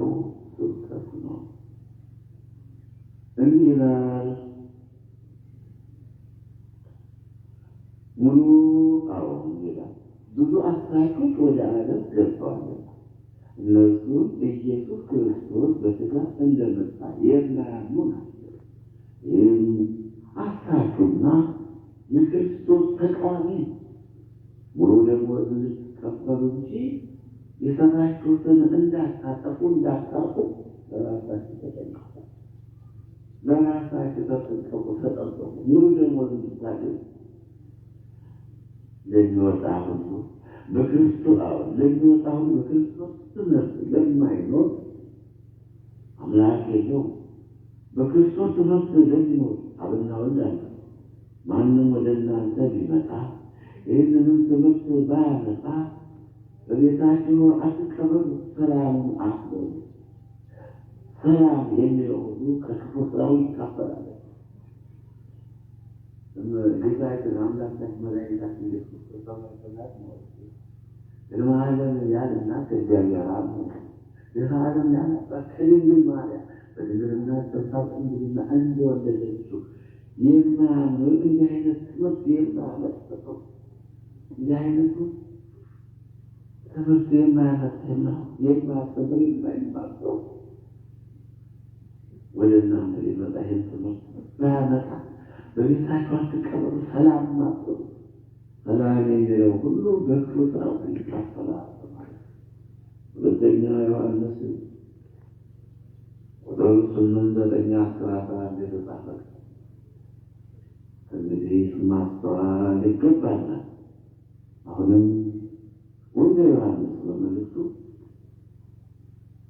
ስብከት ነው። እንዲህ ይላል ሙሉ ይላል ብዙ አሳቾች ወደ ዓለም ገብተዋል። እነሱ ኢየሱስ ክርስቶስ በሥጋ እንደመጣ የማያምኑ ናቸው። ይህም አሳቹና የክርስቶስ ተቃዋሚ ሙሉ ደመወዝ ልትቀበሉ እንጂ የሰራችሁትን እንዳታጠፉ እንዳታውቁ ለራሳችሁ ተጠንቀቁ። ለራሳችሁ ተጠንቀቁ። ሙሉ ደመወዝ እንድታገኙ ለሚወጣ ሁሉ በክርስቶስ ትምህርት ለማይኖር አምላክ የለውም። በክርስቶስ ትምህርት ለሚኖር አብና ወልድ አለ። ማንም ወደ እናንተ ቢመጣ ይህንንም ትምህርት ባያመጣ በቤታችሁ አትቀበሉ፣ ሰላሙን አስበሉ። ሰላም የሚለው ሁሉ ከክፉ ስራው ይካፈላል። ጌታችን አምላካችን መድኃኒታችን ኢየሱስ ክርስቶስ ቅድመ ዓለም ያለና ከእግዚአብሔር አብ ነው። የዓለም ያለባት ከድንግል ማርያም በድንግልና ተሳብ እንግዲና እንደወለደችው የማያምኑ እንዲህ አይነት ትምህርት የማያመጣው እንዲህ አይነቱ ትምህርት የማያመጣና የማያስተምር የማይማር ሰው ወደ እናንተ ሊመጣ ይህን ትምህርት ባያመጣ በቤታችሁ አትቀበሉ፣ ሰላም አትበሉ። ሰላም የሚለው ሁሉ በክፉ ስራው ይካፈላል። ሁለተኛ ዮሐንስ ቁጥር 8:9-10 የተጻፈ እንግዲህ ማስተዋል ይገባናል። አሁንም ወደ ዮሐንስ በመልእክቱ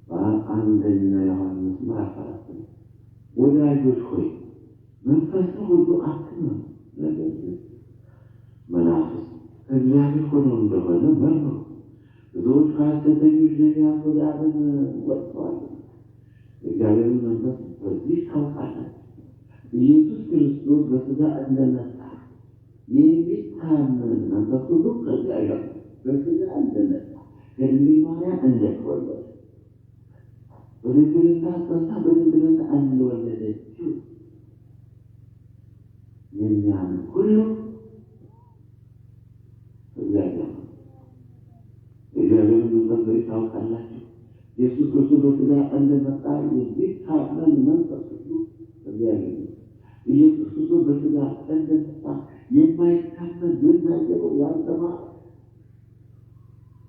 በአንደኛ ዮሐንስ ምዕራፍ 4 ወዳጆች ሆይ መንፈስ ሁሉ አትመኑ፣ ነገር ግን መናፍስት ከእግዚአብሔር ሆነው እንደሆነ መርምሩ። ብዙዎች ከሐሰተኞች ነቢያት ወደ ዓለም ወጥተዋል። የእግዚአብሔርን መንፈስ በዚህ ታውቃላችሁ። ኢየሱስ ክርስቶስ በሥጋ እንደመጣ የሚታመን መንፈስ ሁሉ ከእግዚአብሔር በሥጋ እንደመጣ ከድንግል ማርያም እንደተወለደ በድንግልና ጸንታ በድንግልና እንደወለደችው የሚያምን ሁሉ እግዚአብሔር ነው። የእግዚአብሔርን መንፈስ በዚህ ታውቃላችሁ። ኢየሱስ ክርስቶስ በሥጋ እንደመጣ የሚታመን መንፈስ ሁሉ እግዚአብሔር ነው። ኢየሱስ ክርስቶስ በሥጋ እንደመጣ የማይታመን የሚናገረው ያልተማረ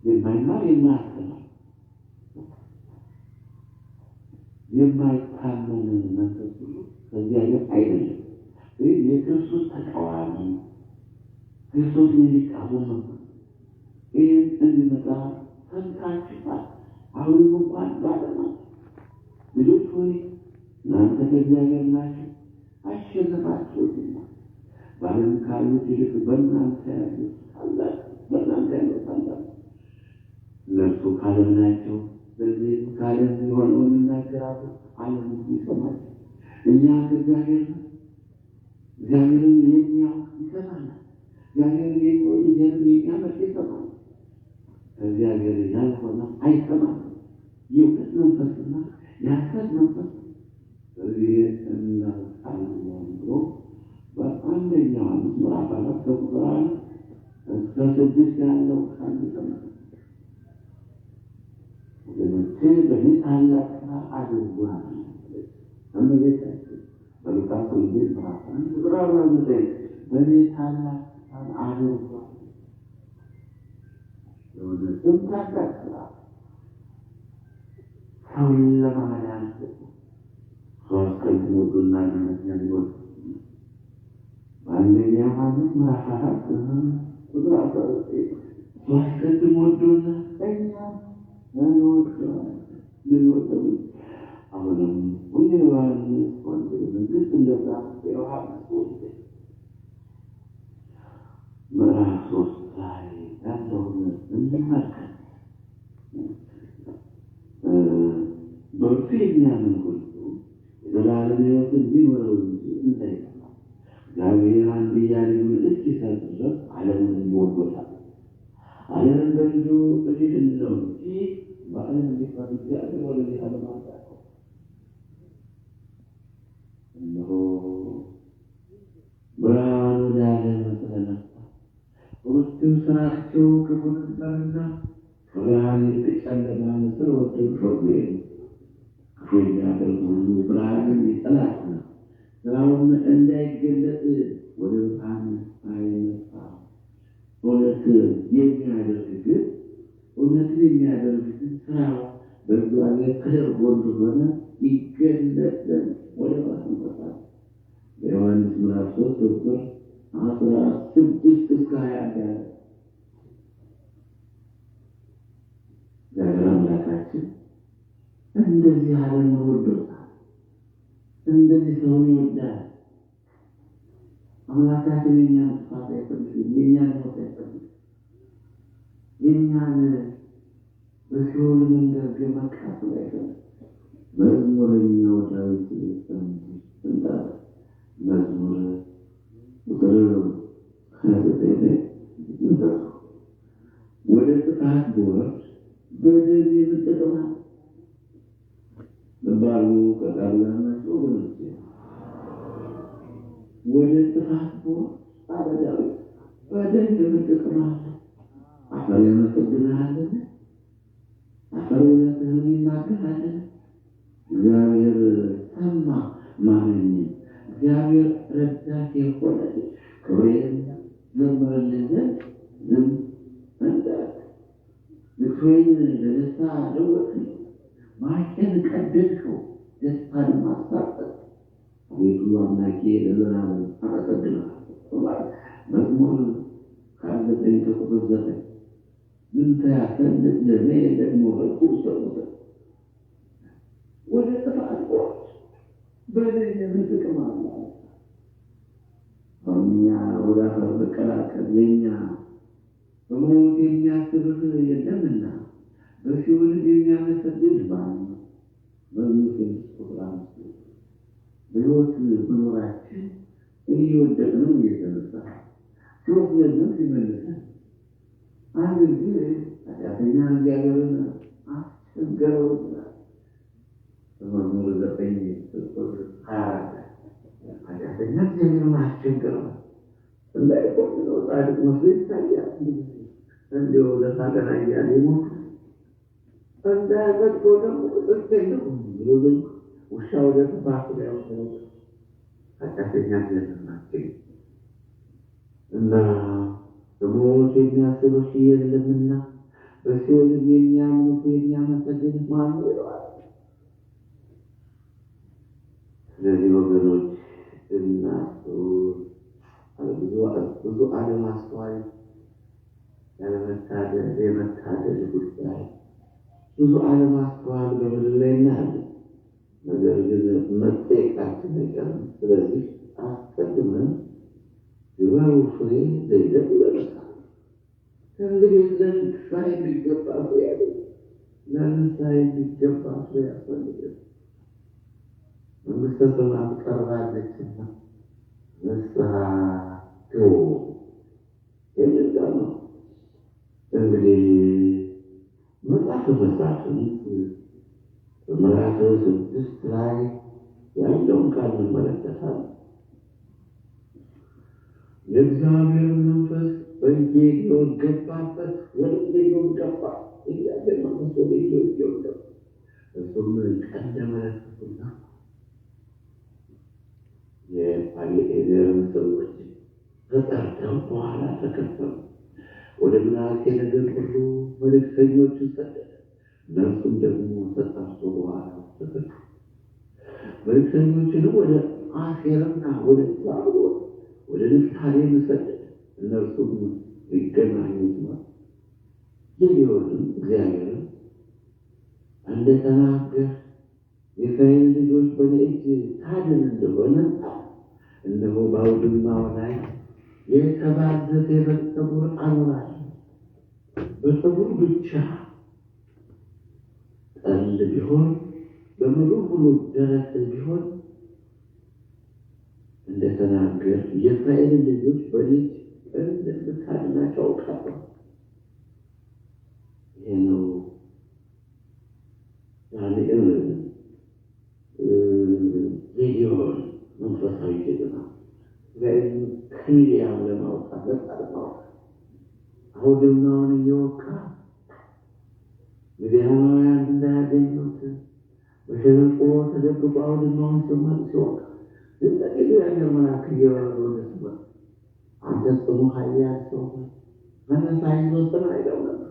የማይማር የማያስተማር የማይታመን መንፈስ ሁሉ ከእግዚአብሔር አይደለም። ይህ የክርስቶስ ተቃዋሚ ክርስቶስን የሚቃወም መንፈስ ይህን እንዲመጣ ሰምታችኋል። አሁንም እንኳን ባለማት ልጆች ሆይ እናንተ ከእግዚአብሔር ናችሁ፣ አሸነፋችሁትና በዓለም ካሉት ይልቅ በእናንተ ያሉት ታላቅ። እነርሱ ከዓለም ናቸው፣ በዚህም ከዓለም የሆነውን ይናገራሉ፣ ዓለም ይሰማል። እኛ ከእግዚአብሔር ነው። እግዚአብሔርን የሚያውቅ ይሰማናል። እግዚአብሔርን የሚወድ እግዚአብሔርን የሚያመልክ ይሰማል። ከእግዚአብሔር ያልሆነ አይሰማም። የእውቀት መንፈስና የሐሰት መንፈስ በዚህ እናውቃለን ብሎ በአንደኛ ዮሐንስ ምዕራፍ 4 ከቁጥር 1 እስከ 6 ያለው ቃል ይሰማል። ወገኖቼ በእኔ ታላቅ ሥራ አድርጓል። እመቤታችን በሉቃስ ወንጌል ምዕራፍ 1 ቁጥር 49 በእኔ ታላቅ ሥራ አድርጓል። የወደድም ታላቅ ሥራ ሰውን ለማዳን ሦስት ከሚወዱና የሚወዱ በአንደኛ ዮሐንስ ምዕራፍ 4 ቁጥር 19 ሦስት ከሚወዱና እኛ ልንወደው አሁንም ወደ ዮሐንስ ወንጌል መንግሥት እንደዛ የዮሐንስ ወንጌል ምዕራፍ 3 ላይ ያለውን እንመልከት። በእርሱ የሚያምን ሁሉ የዘላለም ሕይወት እንዲኖረው እንጂ እንዳይጠፋ እግዚአብሔር አንድያ ልጁን እስኪሰጥ ድረስ ዓለምን ወዶታል። ዓለምን በልጁ እንዲድነው እንጂ በዓለም እንዲፈርድ እግዚአብሔር ወደዚህ ዓለም አላከው። እነሆ ብርሃን ወደ ዓለም ስለመጣ በውስጥም ሥራቸው ክፉ ነበርና ከብርሃን ይልቅ ጨለማን ስለወደዱ ሸሹ። ክፉ የሚያደርጉ ሁሉ ብርሃንን ይጠላሉ፣ ሥራውም እንዳይገለጥ ወደ ብርሃን አይመጣ። እውነትን የሚያደርግ ግን ሥራው በእግዚአብሔር ተደርጎ እንደሆነ ይገለጥ ዘንድ ወደ ብርሃን ይወጣል። በዮሐንስ ምዕራፍ 3 ቁጥር 16 እስከ 20 ያለ እግዚአብሔር አምላካችን እንደዚህ ዓለምን ወዶታል። እንደዚህ ሰውን ይወዳል። አምላካችን የእኛን ጥፋት አይፈልግም፣ የእኛን ሞት አይፈልግም። የእኛን በሲኦል መንገድ መቃጠል አይፈልግም። መዝሙረኛው ዳዊት እንዳለ መዝሙር ቁጥር 29 ወደ ጥፋት ብወርድ በደሌ ብትጠፋ ባሉ ከቃሉ ጋር ናቸው ወገኖቼ። ወደ ጥፋት ብወርድ አለ ዳዊት በደሌ ብትጠፋ አፈር ያመሰግንሃልን? አፈር እውነትህን ይናገራልን? እግዚአብሔር ሰማ ወይም ዘምርልን ዝም እንዳት ልቅሶዬን ለደስታ ለወጥኩ ማቄን ቀደድከው ደስታን ማሳጠት አቤቱ አምላኬ ለዘላለም አመሰግናለሁ። መዝሙር ካለኝ ከቁጥር 9 ምንተ ያሰልጥ ለኔ ደግሞ በኩል ሰሙት ወደ ጥፋት ቆርጥ በደል ምን ጥቅም አለ? እኛ ወደ አፈር መቀላቀል የኛ በሞት የሚያስብህ የለምና በሲኦል የሚያመሰግን ማን ነው? መዝሙር ቁጥር 5 በሕይወት መኖራችን እየወደቅን እየተነሳ ሶስት ለምን ሲመልሰን አንድ ጊዜ ኃጢአተኛ እግዚአብሔርን አስቸገረው ይላል። በመዝሙር 9 ቁጥር 24 ኃጢአተኛ እግዚአብሔርን አስቸገረው እንዳይቆጥረው ጻድቅ መስሎ ይታያል። እንዲሁ ለሳገና እያለ ይሞት እንዳያጠቆ ደግሞ ጽድቅ የለውም ብሎ ውሻ ወደ ጥፋቱ ላይ ወሰደው። ኃጢአተኛ እግዚአብሔርን አስቸገረው እና በሞት የሚያስብህ የለምና በሲኦል የሚያምኑት የሚያመሰግን ማን ነው ይለዋል። ስለዚህ ወገኖች እናስተውል። ብዙ አለማስተዋል ያለመታደል የመታደል ጉዳይ ብዙ አለማስተዋል በምድር ላይ እናያለን። ነገር ግን መጠየቃችን አይቀርም። ስለዚህ አስቀድመን ግበሩ ፍሬ ዘይደግ ይበረታል። ከእንግዲህ ለንስሐ የሚገባ ፍሬ ያለ ለንስሐ የሚገባ ፍሬ ያስፈልጋል። መንግሥተ ሰማያት ቀርባለችና ንስሐ ግቡ የሚል ቃል ነው። እንግዲህ መጽሐፈ መሳፍንት ምዕራፍ 6 ላይ ያለውን ቃል እንመለከታለን። የእግዚአብሔር መንፈስ በጌዴዎን ገባበት፣ ወደ ጌዴዎን ገባ። እግዚአብሔር መንፈስ ወደ ጌዴዎን ገባ። እሱም ቀንደ መለከቱና የአቢዔዝርን ሰዎች ተጠርተው በኋላ ተከተሉ። ወደ ምናሴ ነገድ ሁሉ መልእክተኞችን ሰደደ። እነርሱም ደግሞ ተጠርቶ በኋላ ተከተሉ። መልእክተኞችንም ወደ አሴርና ወደ ዛብሎን ወደ ንፍታሌም ሰደደ። እነርሱም ሊገናኙት ነው። ጌዴዎንም እግዚአብሔርን እንደተናገር የእስራኤል ልጆች በእኔ እጅ ታድን እንደሆነ እነሆ በአውድማው ላይ የተባዘተ የበግ ጠጉር አኖራለሁ። በጠጉር ብቻ ጠል ቢሆን በምድር ሁሉ ደረቅ ቢሆን እንደተናገር የእስራኤል ልጆች በእኔ እጅ እንደምታድናቸው አውቃለሁ። ይሄ ነው ጌዴዎን መንፈሳዊ ጀግና ከሚዲያም ለማውጣት በጣም ለማውጣት አውድማውን እየወቃ ሚዲያማውያን እንዳያገኙት በሸለቆ ተደብቆ አውድማውን ሲወቃ ለጠቂቱ የአገር መልአክ እየወረደ ሲወጣ አንተ ጽኑ ኃያል ሰው መነሳይ ወሰን አይለው ነበር።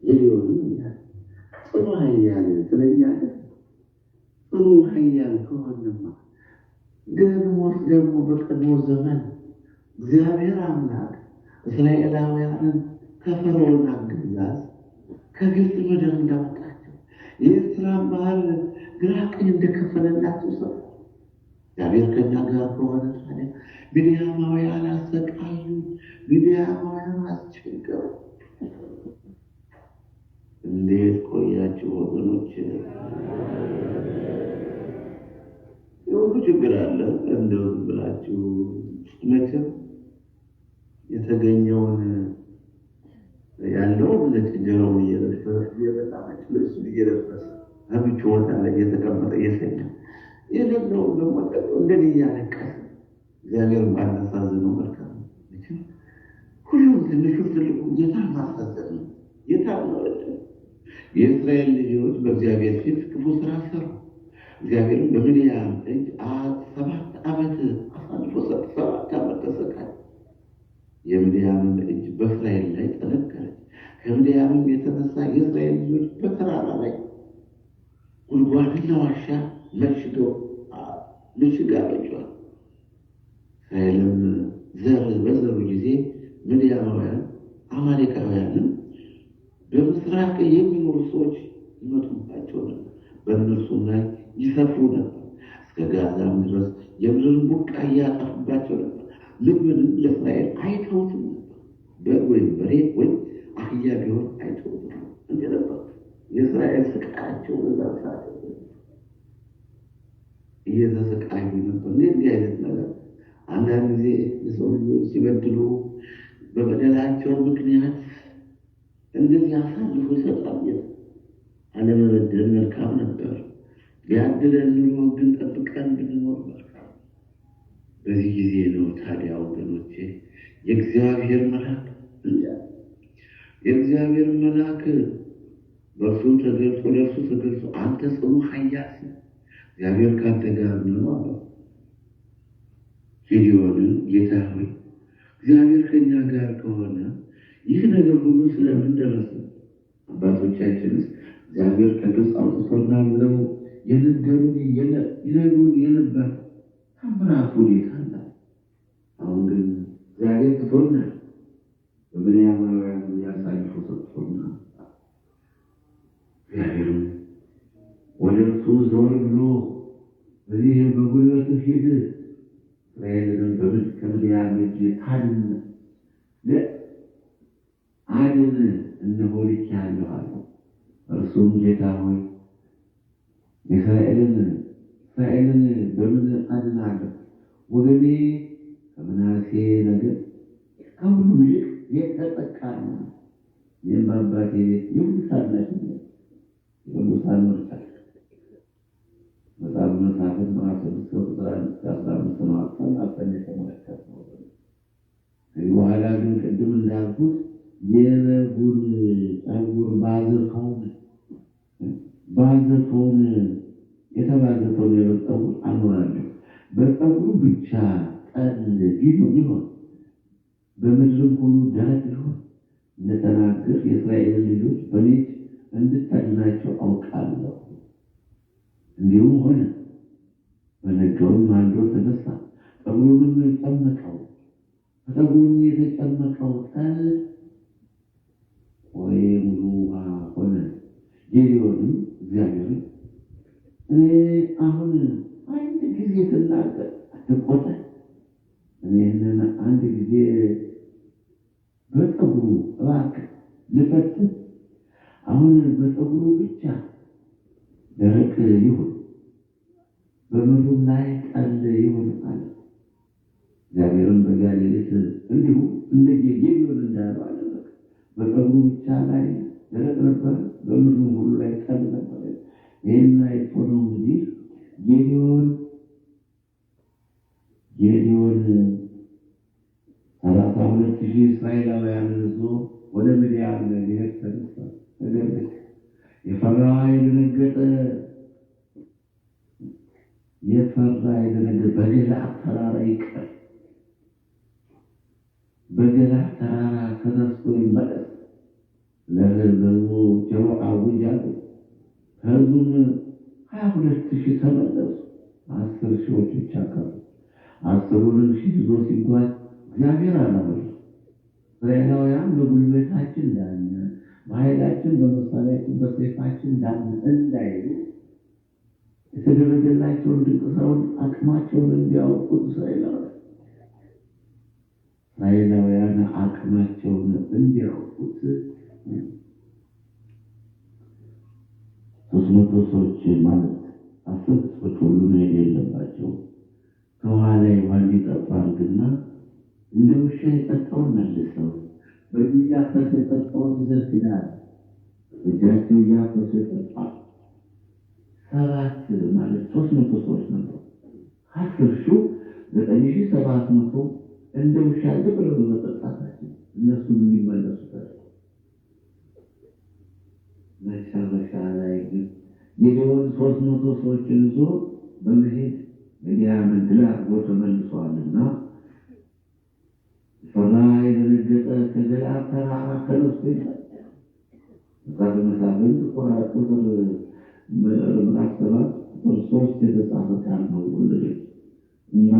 ጌዴዎንም ጽኑ ኃያል ስለኛለ ጽኑ ኃያል ከሆነማ ደግሞ በቀድሞ ዘመን እግዚአብሔር አምላክ እስራኤላውያንን ከፈርዖን አገዛዝ ከግብፅ ምድር እንዳወጣቸው የኤርትራን ባህር ግራ ቀኝ እንደከፈለላቸው ሰው እግዚአብሔር ከእኛ ጋር ከሆነ ታዲያ ሚዲያማውያን አሰቃዩ፣ ሚዲያማውያን አስቸገሩ። እንዴት ቆያችሁ ወገኖች? የሁሉ ችግር አለ። እንደው ብላችሁ መቼም የተገኘውን ያለው ነጭ እንጀራውን እየበላች ልብሱን እየለበሰ አብቹ ቦታ ላይ እየተቀመጠ እየሰኘ የሌለው ደግሞ እንደኔ እያለቀሰ እግዚአብሔር ባናሳዝነው መልካም ነው። ሁሉም ትንሹ ትልቁ ጌታ ማሳዘን ነው። ጌታ ማለት ነው። የእስራኤል ልጆች በእግዚአብሔር ፊት ክፉ ስራ ሰሩ። እግዚአብሔርም በምድያም እጅ 7 ዓመት አሳልፎ 7 ዓመት ተሰቃየ። የምድያምም እጅ በእስራኤል ላይ ጠነከረች። ከምድያምም የተነሳ የእስራኤል ልጆች በተራራ ላይ ጉድጓድና ዋሻ ምሽግ አበጁአል። እስራኤልም ዘር በዘሩ ጊዜ ምድያማውያን አማሌቃውያንም በምስራቅ የሚኖሩ ሰዎች ይመጡባቸው ነበር፣ በእነርሱም ላይ ይሰፍሩ ነበር። እስከ ጋዛም ድረስ የምድርን ቡቃያ ያጠፉባቸው ነበር። ልብንም ለእስራኤል አይተውትም ነበር። በግ ወይም በሬ ወይም አህያ ቢሆን አይተውትም እንዲህ ነበር የእስራኤል ስቃያቸው። በዛ ሰዓት እየተሰቃዩ ነበር። እንዲህ አይነት ነገር አንዳንድ ጊዜ የሰው ልጆች ሲበድሉ በበደላቸው ምክንያት እንደዚህ አሳልፎ ይሰጣል። አለመበደል መልካም ነበር። ቢያድለን ኑሮ ግን ጠብቀን ብንኖር መልካም። በዚህ ጊዜ ነው ታዲያ ወገኖቼ የእግዚአብሔር መልአክ በእርሱ ተገልጾ አንተ ጽኑ ኃያል እግዚአብሔር ካንተ ጋር ነው አለው። ጌዴዎንን ጌታ ሆይ እግዚአብሔር ከኛ ጋር ከሆነ ይህ ነገር ሁሉ ስለምን ደረሰ? አባቶቻችንስ እግዚአብሔር ከግብፅ አውጥቶናል ብለው ይነግሩን የነበር ታምራቱ እንዴት አለ። አሁን ግን እግዚአብሔር ትቶናል፣ በምድያማውያን ያሳልፎ ሰጥቶናል። እግዚአብሔርም ወደ እርሱ ዞር ብሎ በዚህ በጉልበት ሂድ እስራኤልንም ከምድያም እጅ አድን እነሆ ልኬሃለሁ አለው። እርሱም ጌታ ሆይ እስራኤልን በምን አድናለሁ? ወገኔ ከምናሴ ነገድ ከሁሉ ይልቅ የተጠቃ ነው። ይህም በአባቴ ቤት የሁሉሳላች የሁሉሳን መርጫል በጣም መሳፍንት ምዕራፍ 6 ቁጥር 15 ነው። አፈን የተመለከት ነው። ከዚህ በኋላ ግን ቅድም እንዳልኩት የበጉን ጸጉር ባዘፈውን የተባዘፈውን የበግ ጸጉር አኖራለሁ። በጸጉሩ ብቻ ጠል ቢሆን በምድርም ሁሉ ደረቅ ሊሆን እንደተናገር የእስራኤልን ልጆች በሌሊት እንድታድናቸው አውቃለሁ። እንዲሁም ሆነ። በነጋውም ማልዶ ተነሳ፣ ጸጉሩንም ጨመቀው። ከጸጉሩም የተጨመቀው ጠል ሙሉ ውሃ ሆነ። ጌዴዎንም እግዚአብሔርን እኔ አሁን አንድ ጊዜ ስናገር አትቆጣኝ፣ እኔን አንድ ጊዜ በጸጉሩ እባክህ ልፈትን፣ አሁን በጸጉሩ ብቻ ደረቅ ይሁን፣ በምድሩም ላይ ጠል ይሁን አለ። እግዚአብሔርን በዚያ ሌሊት እንዲሁ እንደ ጌዴዎን እንዳለው አደረገ። በጸጉሩ ብቻ ላይ ደረቅ ነበር፣ በምድሩ ሁሉ ላይ ጠል ነበር። ይህን አይቶ ነው እንግዲህ ጌዴዎን 32,000 እስራኤላውያንን ይዞ ወደ ምድያም ሊሄድ ተነሳ። ነገር ግን የፈራ የደነገጠ በገለዓድ ተራራ ይቀር፣ በገለዓድ ተራራ ተነስቶ ይመለስ፣ ለሕዝቡ ጆሮ አውጅ አለ። ከሕዝቡም 22,000 ተመለሱ፣ 10,000 ብቻ ቀሩ። 10,000 ይዞ ሲጓዝ እግዚአብሔር አላወራም። እስራኤላውያን በጉልበታችን እንዳለ፣ በኃይላችን፣ በመሳሪያችን፣ በሰይፋችን እንዳይሉ የተደረገላቸውን ድንቅ ስራውን አቅማቸውን እንዲያውቁት እስራኤላውያን አቅማቸውን እንዲያውቁት 300 ሰዎች ማለት 10 ሰዎች ሁሉ መሄድ የለባቸው። ከኋላ ዋን ይጠፋልና እንደ ውሻ የጠጣውን መልሰው በእጁ እያፈሰ የጠጣውን ይዘርግናል። እጃቸው እያፈሰ የጠጣ 7 ማለት 300 ሰዎች ነበሩ። 10,000 9,700 እንደ ውሻ ዝብር በመጠጣታቸው እነሱ የሚመለሱ መጨረሻ ላይ ግን ጌዴዎን 300 ሰዎችን ይዞ በመሄድ ምድያምን ድል አድርጎ ተመልሰዋልና ከነሱ መሳፍንት ቁጥር ምዕራፍ 7 ቁጥር 3 የተጻፈ ቃል ነው ወንድሞች። እና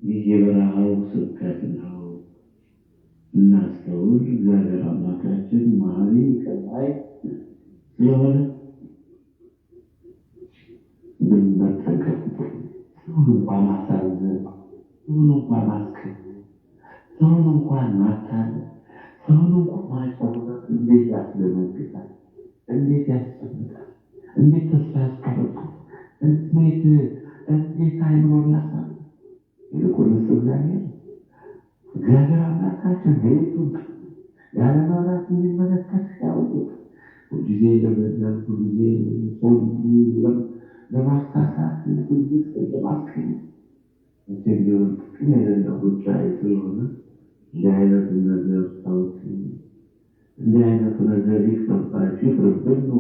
ይህ የበረሃው ስብከት ነው። እናስተውል። እግዚአብሔር አምላካችን መሐሪ ቀናኢ ስለሆነ ብንጠንቀቅ፣ ሰውን እንኳን ማሳዘን፣ ሰውን እንኳን ማስከፋት፣ ሰውን እንኳን ማታለል፣ ሰውን እንኳን ማጫወት እንዴት ያስደነግጣል! እንዴት ያስጨንቃል! እንዴት ተስፋ ያስቆርጣል! እንዴት አይምሮን ያሳል! ይልቁንስ እግዚአብሔር አምላካችን ቤቱን ያለማውራት የሚመለከት ያውቁት ሁልጊዜ ለመድረስ ሁልጊዜ ሰው ለማሳሳት ሁልጊዜ ለማስቀኘት ቢሆን ጥቅም የሌለው ጉዳይ ስለሆነ እንዲህ አይነቱ ነገር ሰዎች እንዲህ አይነቱ ነገር ሊከባቸው ይቅርብን ነው።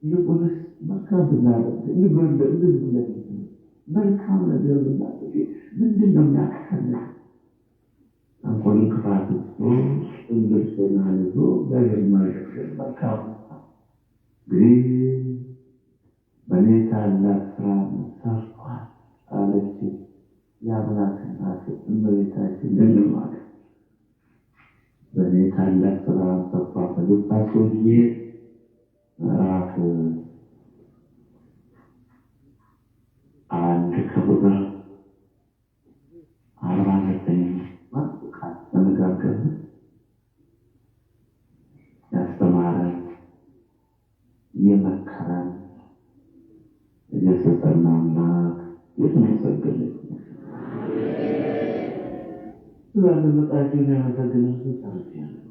ይልቁንስ መልካም ብናደርግ መልካም ነገር ብናደርግ ምንድን ነው የሚያከተለ አንኮን ክፋት እንግልጽና ይዞ እግዚአብሔር ማሸሸን መልካም እንግዲህ በእኔ ታላቅ ስራ ሰርቷል አለች የአምላክ እናት እመቤታችን ድንግል ማርያም። በእኔ ታላቅ ስራ ሰርቷል። በሉቃስ ወንጌል ምዕራፍ 1 ከቁጥር 49 ተነጋገር ያስተማረን የመከረን የገሰጸን አምላክ የተመሰገነ ስላደመጣችሁኝ ያመሰግናለሁ። ጨርሻለሁ።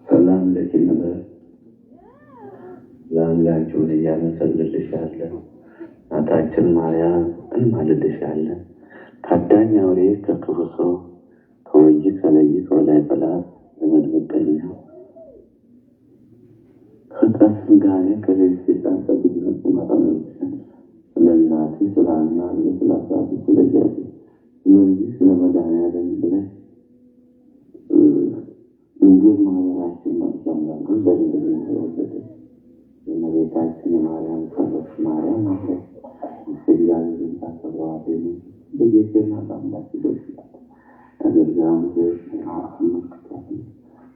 ሰላም ለኪንበ ለአምላችሁን እያመሰግንልሻለን። እናታችን ማርያም እንማልድሻለን። ታዳኝ አውሬ ከክፉ ሰው ከወጂ ከለይ ከወላይ ጠላት ለመድመቀኛ ከጠፍ ጋር ከሌት ሴጣን ጠብቅነት ማጠመልሽን ስለናቴ ስላና ስላሳት ስለጃጅ ስለዚህ ስለመድኃኒዓለም ብለሽ እንግዲህ ማህበራችን ማጫምራሉ በድንግል ተወለደ የመቤታችን የማርያም ጸሎት ማርያም ማለት እግዚአብሔርን ታከብረዋለች። በጌቴና በአምላክ ይደርሳል አገርጋም አመልክቷል።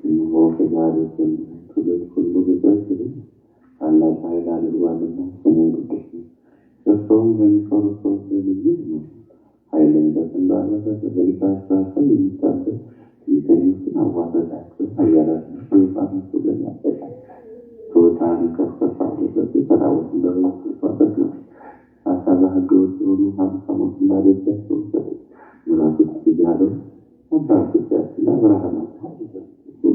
እነሆ ከዛሬ ጀምሮ ትውልድ ሁሉ በዘር ታላቅ ኃይል አድርጓልና ስሙን ቅዱስ ነው። እርሱም ለሚፈሩ ሰዎች ልዩ ነው። ኃይልን በስንባለበት በሊታቸው የሚታበል የተኙትን አዋረዳቸው። ኃያላንን በዙፋናቱ ላይ ያበቃል። ትሑታንን ከፍ ከፍ አደረገ። የተራቡትን በማስገባት ነው። ሀሳብ ህገወጥ የሆኑ ሀብታሞችን ባዶቻቸው ወሰደ። ምሕረቱ እያለው አባቶቻችን አብርሃምን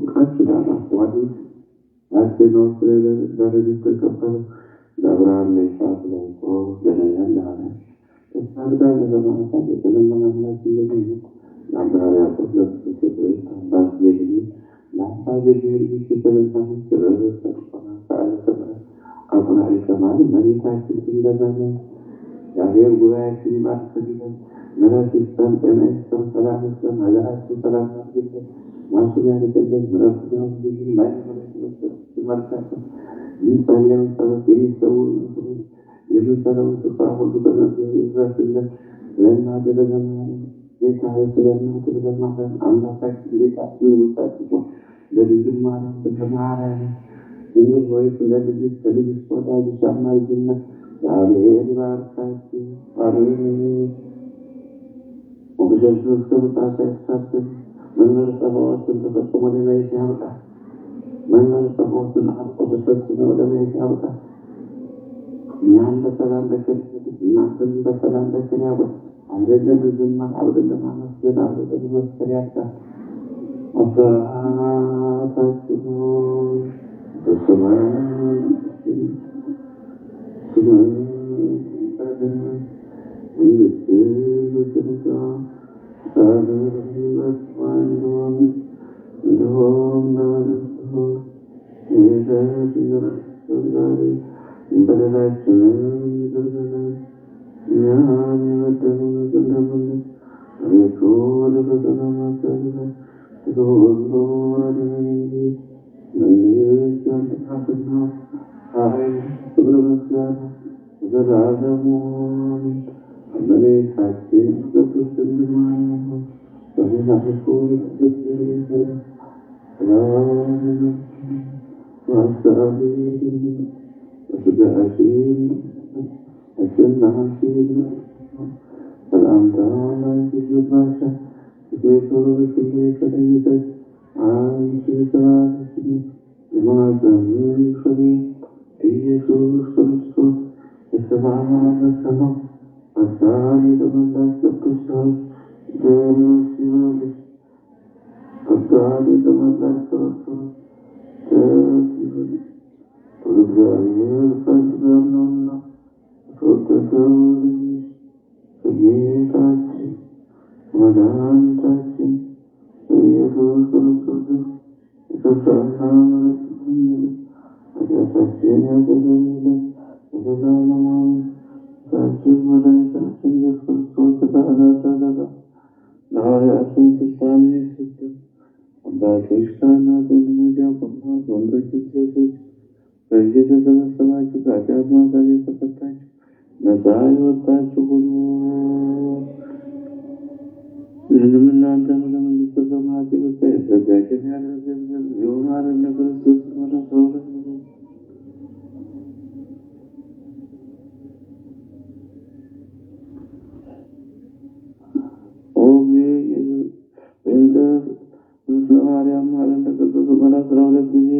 ቃል ኪዳን አስተዋል አስገነው ስለለረጅት ተቀበለ። ለአብርሃም ለይስሐቅ ለያዕቆብ ለነቢያት ለሐዋርያት ተሳግዳ ለዘመናት የተለመነ አምላክ እንደሆነ ለአብርሃም ያዕቆብ ለክርስቶስ አባት የልጅ ለአባት የልጅ የተለመነ ስለረሰ ሰዓለ ሰማያት አቁናሪ ከማል መሬታችን እንደዘመ እግዚአብሔር ጉባኤያችን ይባርክልን። ምሕረት ይስጠን፣ ጤና ይስጠን፣ ሰላም ይስጠን፣ ሀገራችን ሰላም ያድርግልን። ማሱን ያድርግልን። ምሕረቱን ያውርድልን። ማይመረት ይመልካለን። የሚጸለየውን ጸሎት የሚሰራውን ስፍራ ሁሉ በመዝገብ ይድረስልን። ስለናደረገ ጌታ ስለናት ስለማረን አምላካችን ጌታችን ንጉሳችን ለድንግል ማርያም ስለማረን ድንግል ሆይ ስለልጅ ከልጅ ወዳጅሽ አማልጅነት እግዚአብሔር ይባርካችሁ። አሜን። ወግደቱ እስከ ምጽአት ያሳትፍ። መንበረ ጸባዖትን ተፈጽሞ ለማየት ያብቃል። መንበረ ጸባዖትን አልቆ ተፈጽሞ ለማየት ያብቃል። እኛም በሰላም በክርስቶስ እናንተም በሰላም በክርስቶስ ያውቃል። አይደለም ዝማር አይደለም አመስገን አይደለም መስከር ያጣ አባታችን ሆይ በሰማያት ሰላም ኢየሱስ ክርስቶስ የተባረከ ነው። አዳም የተመላሽ ቅዱስ ደስ ይበልሽ። አዳም የተመላሽ ክርስቶስ ደስ ይበልሽ። በእግዚአብሔር ፈቅደን ነውና የተወደደው ልጅሽ ከጌታችን መድኃኒታችን በኢየሱስ ክርስቶስ የተሰራ ምሕረት ኃጢአታችን ያደረገልን ለዘላለሙ ጌታችን መድኃኒታችን ኢየሱስ ክርስቶስ ተደረገ። ለሐዋርያትም ስልጣን የሰጠ አባቶች፣ ካህናት፣ ወንድሞች፣ ዲያቆናት፣ ወንዶች፣ ሴቶች በዚህ የተሰበሰባችሁ ከኃጢአት ማሰሪያ የተፈታችሁ ነፃ የወጣችሁ ሁሉ ምንም እናንተን ወደ መንግሥተ ሰማያት የበቃ የተዘጋጀን ያደረገን የሆናርን ለክርስቶስ መለሰውለት በእንተ ምስለ ማርያም ማረን ለቅዱስ መላ 12 ጊዜ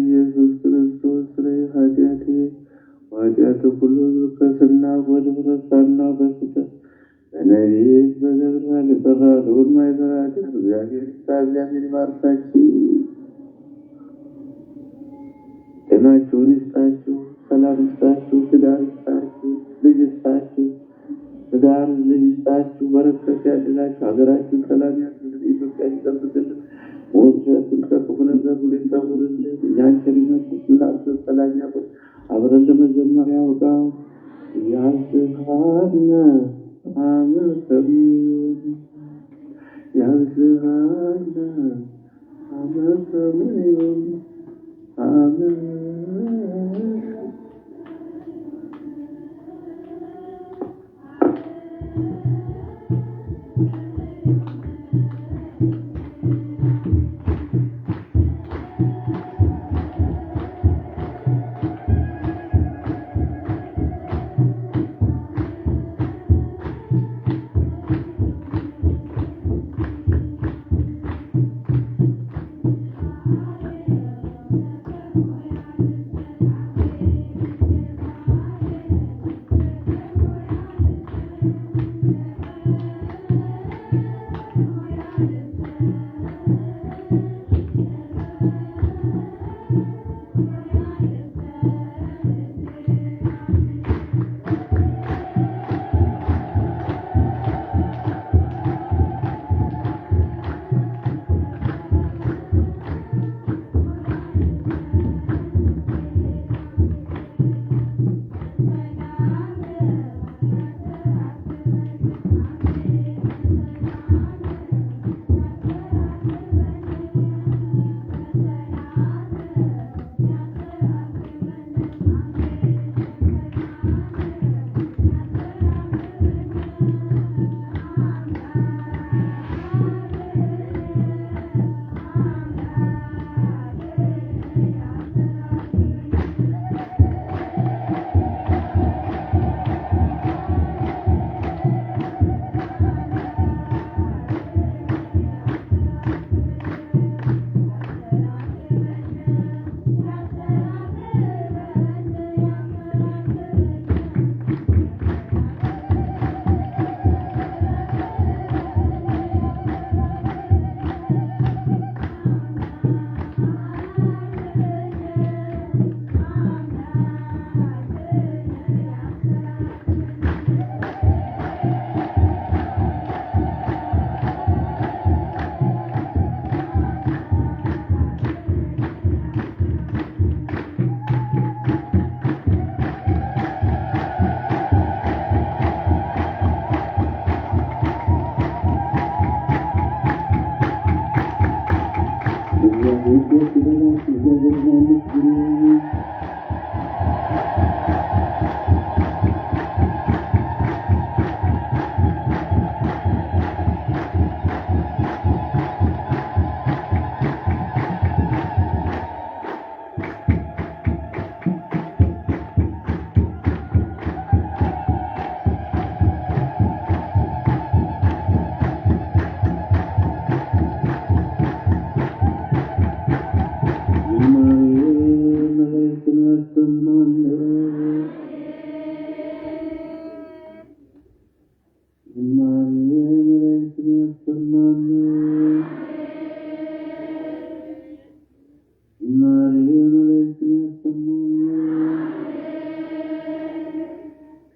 ኢየሱስ ክርስቶስ ስለ ኃጢአቴ ኃጢአት ሁሉ ከስና በድፍረት ሳናውቅ በስተት በነቢያት በገብርኤል የጠራ ልዑል ማእሰረ ኃጢአት እግዚአብሔር ይባርካችሁ፣ ጤናችሁን ይስጣችሁ፣ ሰላም ይስጣችሁ፣ ትዳር ይስጣችሁ፣ ልጅ ይስጣችሁ፣ ትዳር ልጅ ይስጣችሁ፣ በረከት ያድላችሁ፣ ሀገራችሁን ሰላም ያድርግልን፣ ኢትዮጵያ ይጠብቅልን፣ ሞቱን ከክፉ ነገር ሁሉ ይሰውርልን፣ እኛን ቸርነቱን እናንተ ሰላም ያቆይ፣ አብረን ለመዘመር ያብቃን። ያዝሃነ አመሰግን ያዝሃነ አመሰግን አሜን።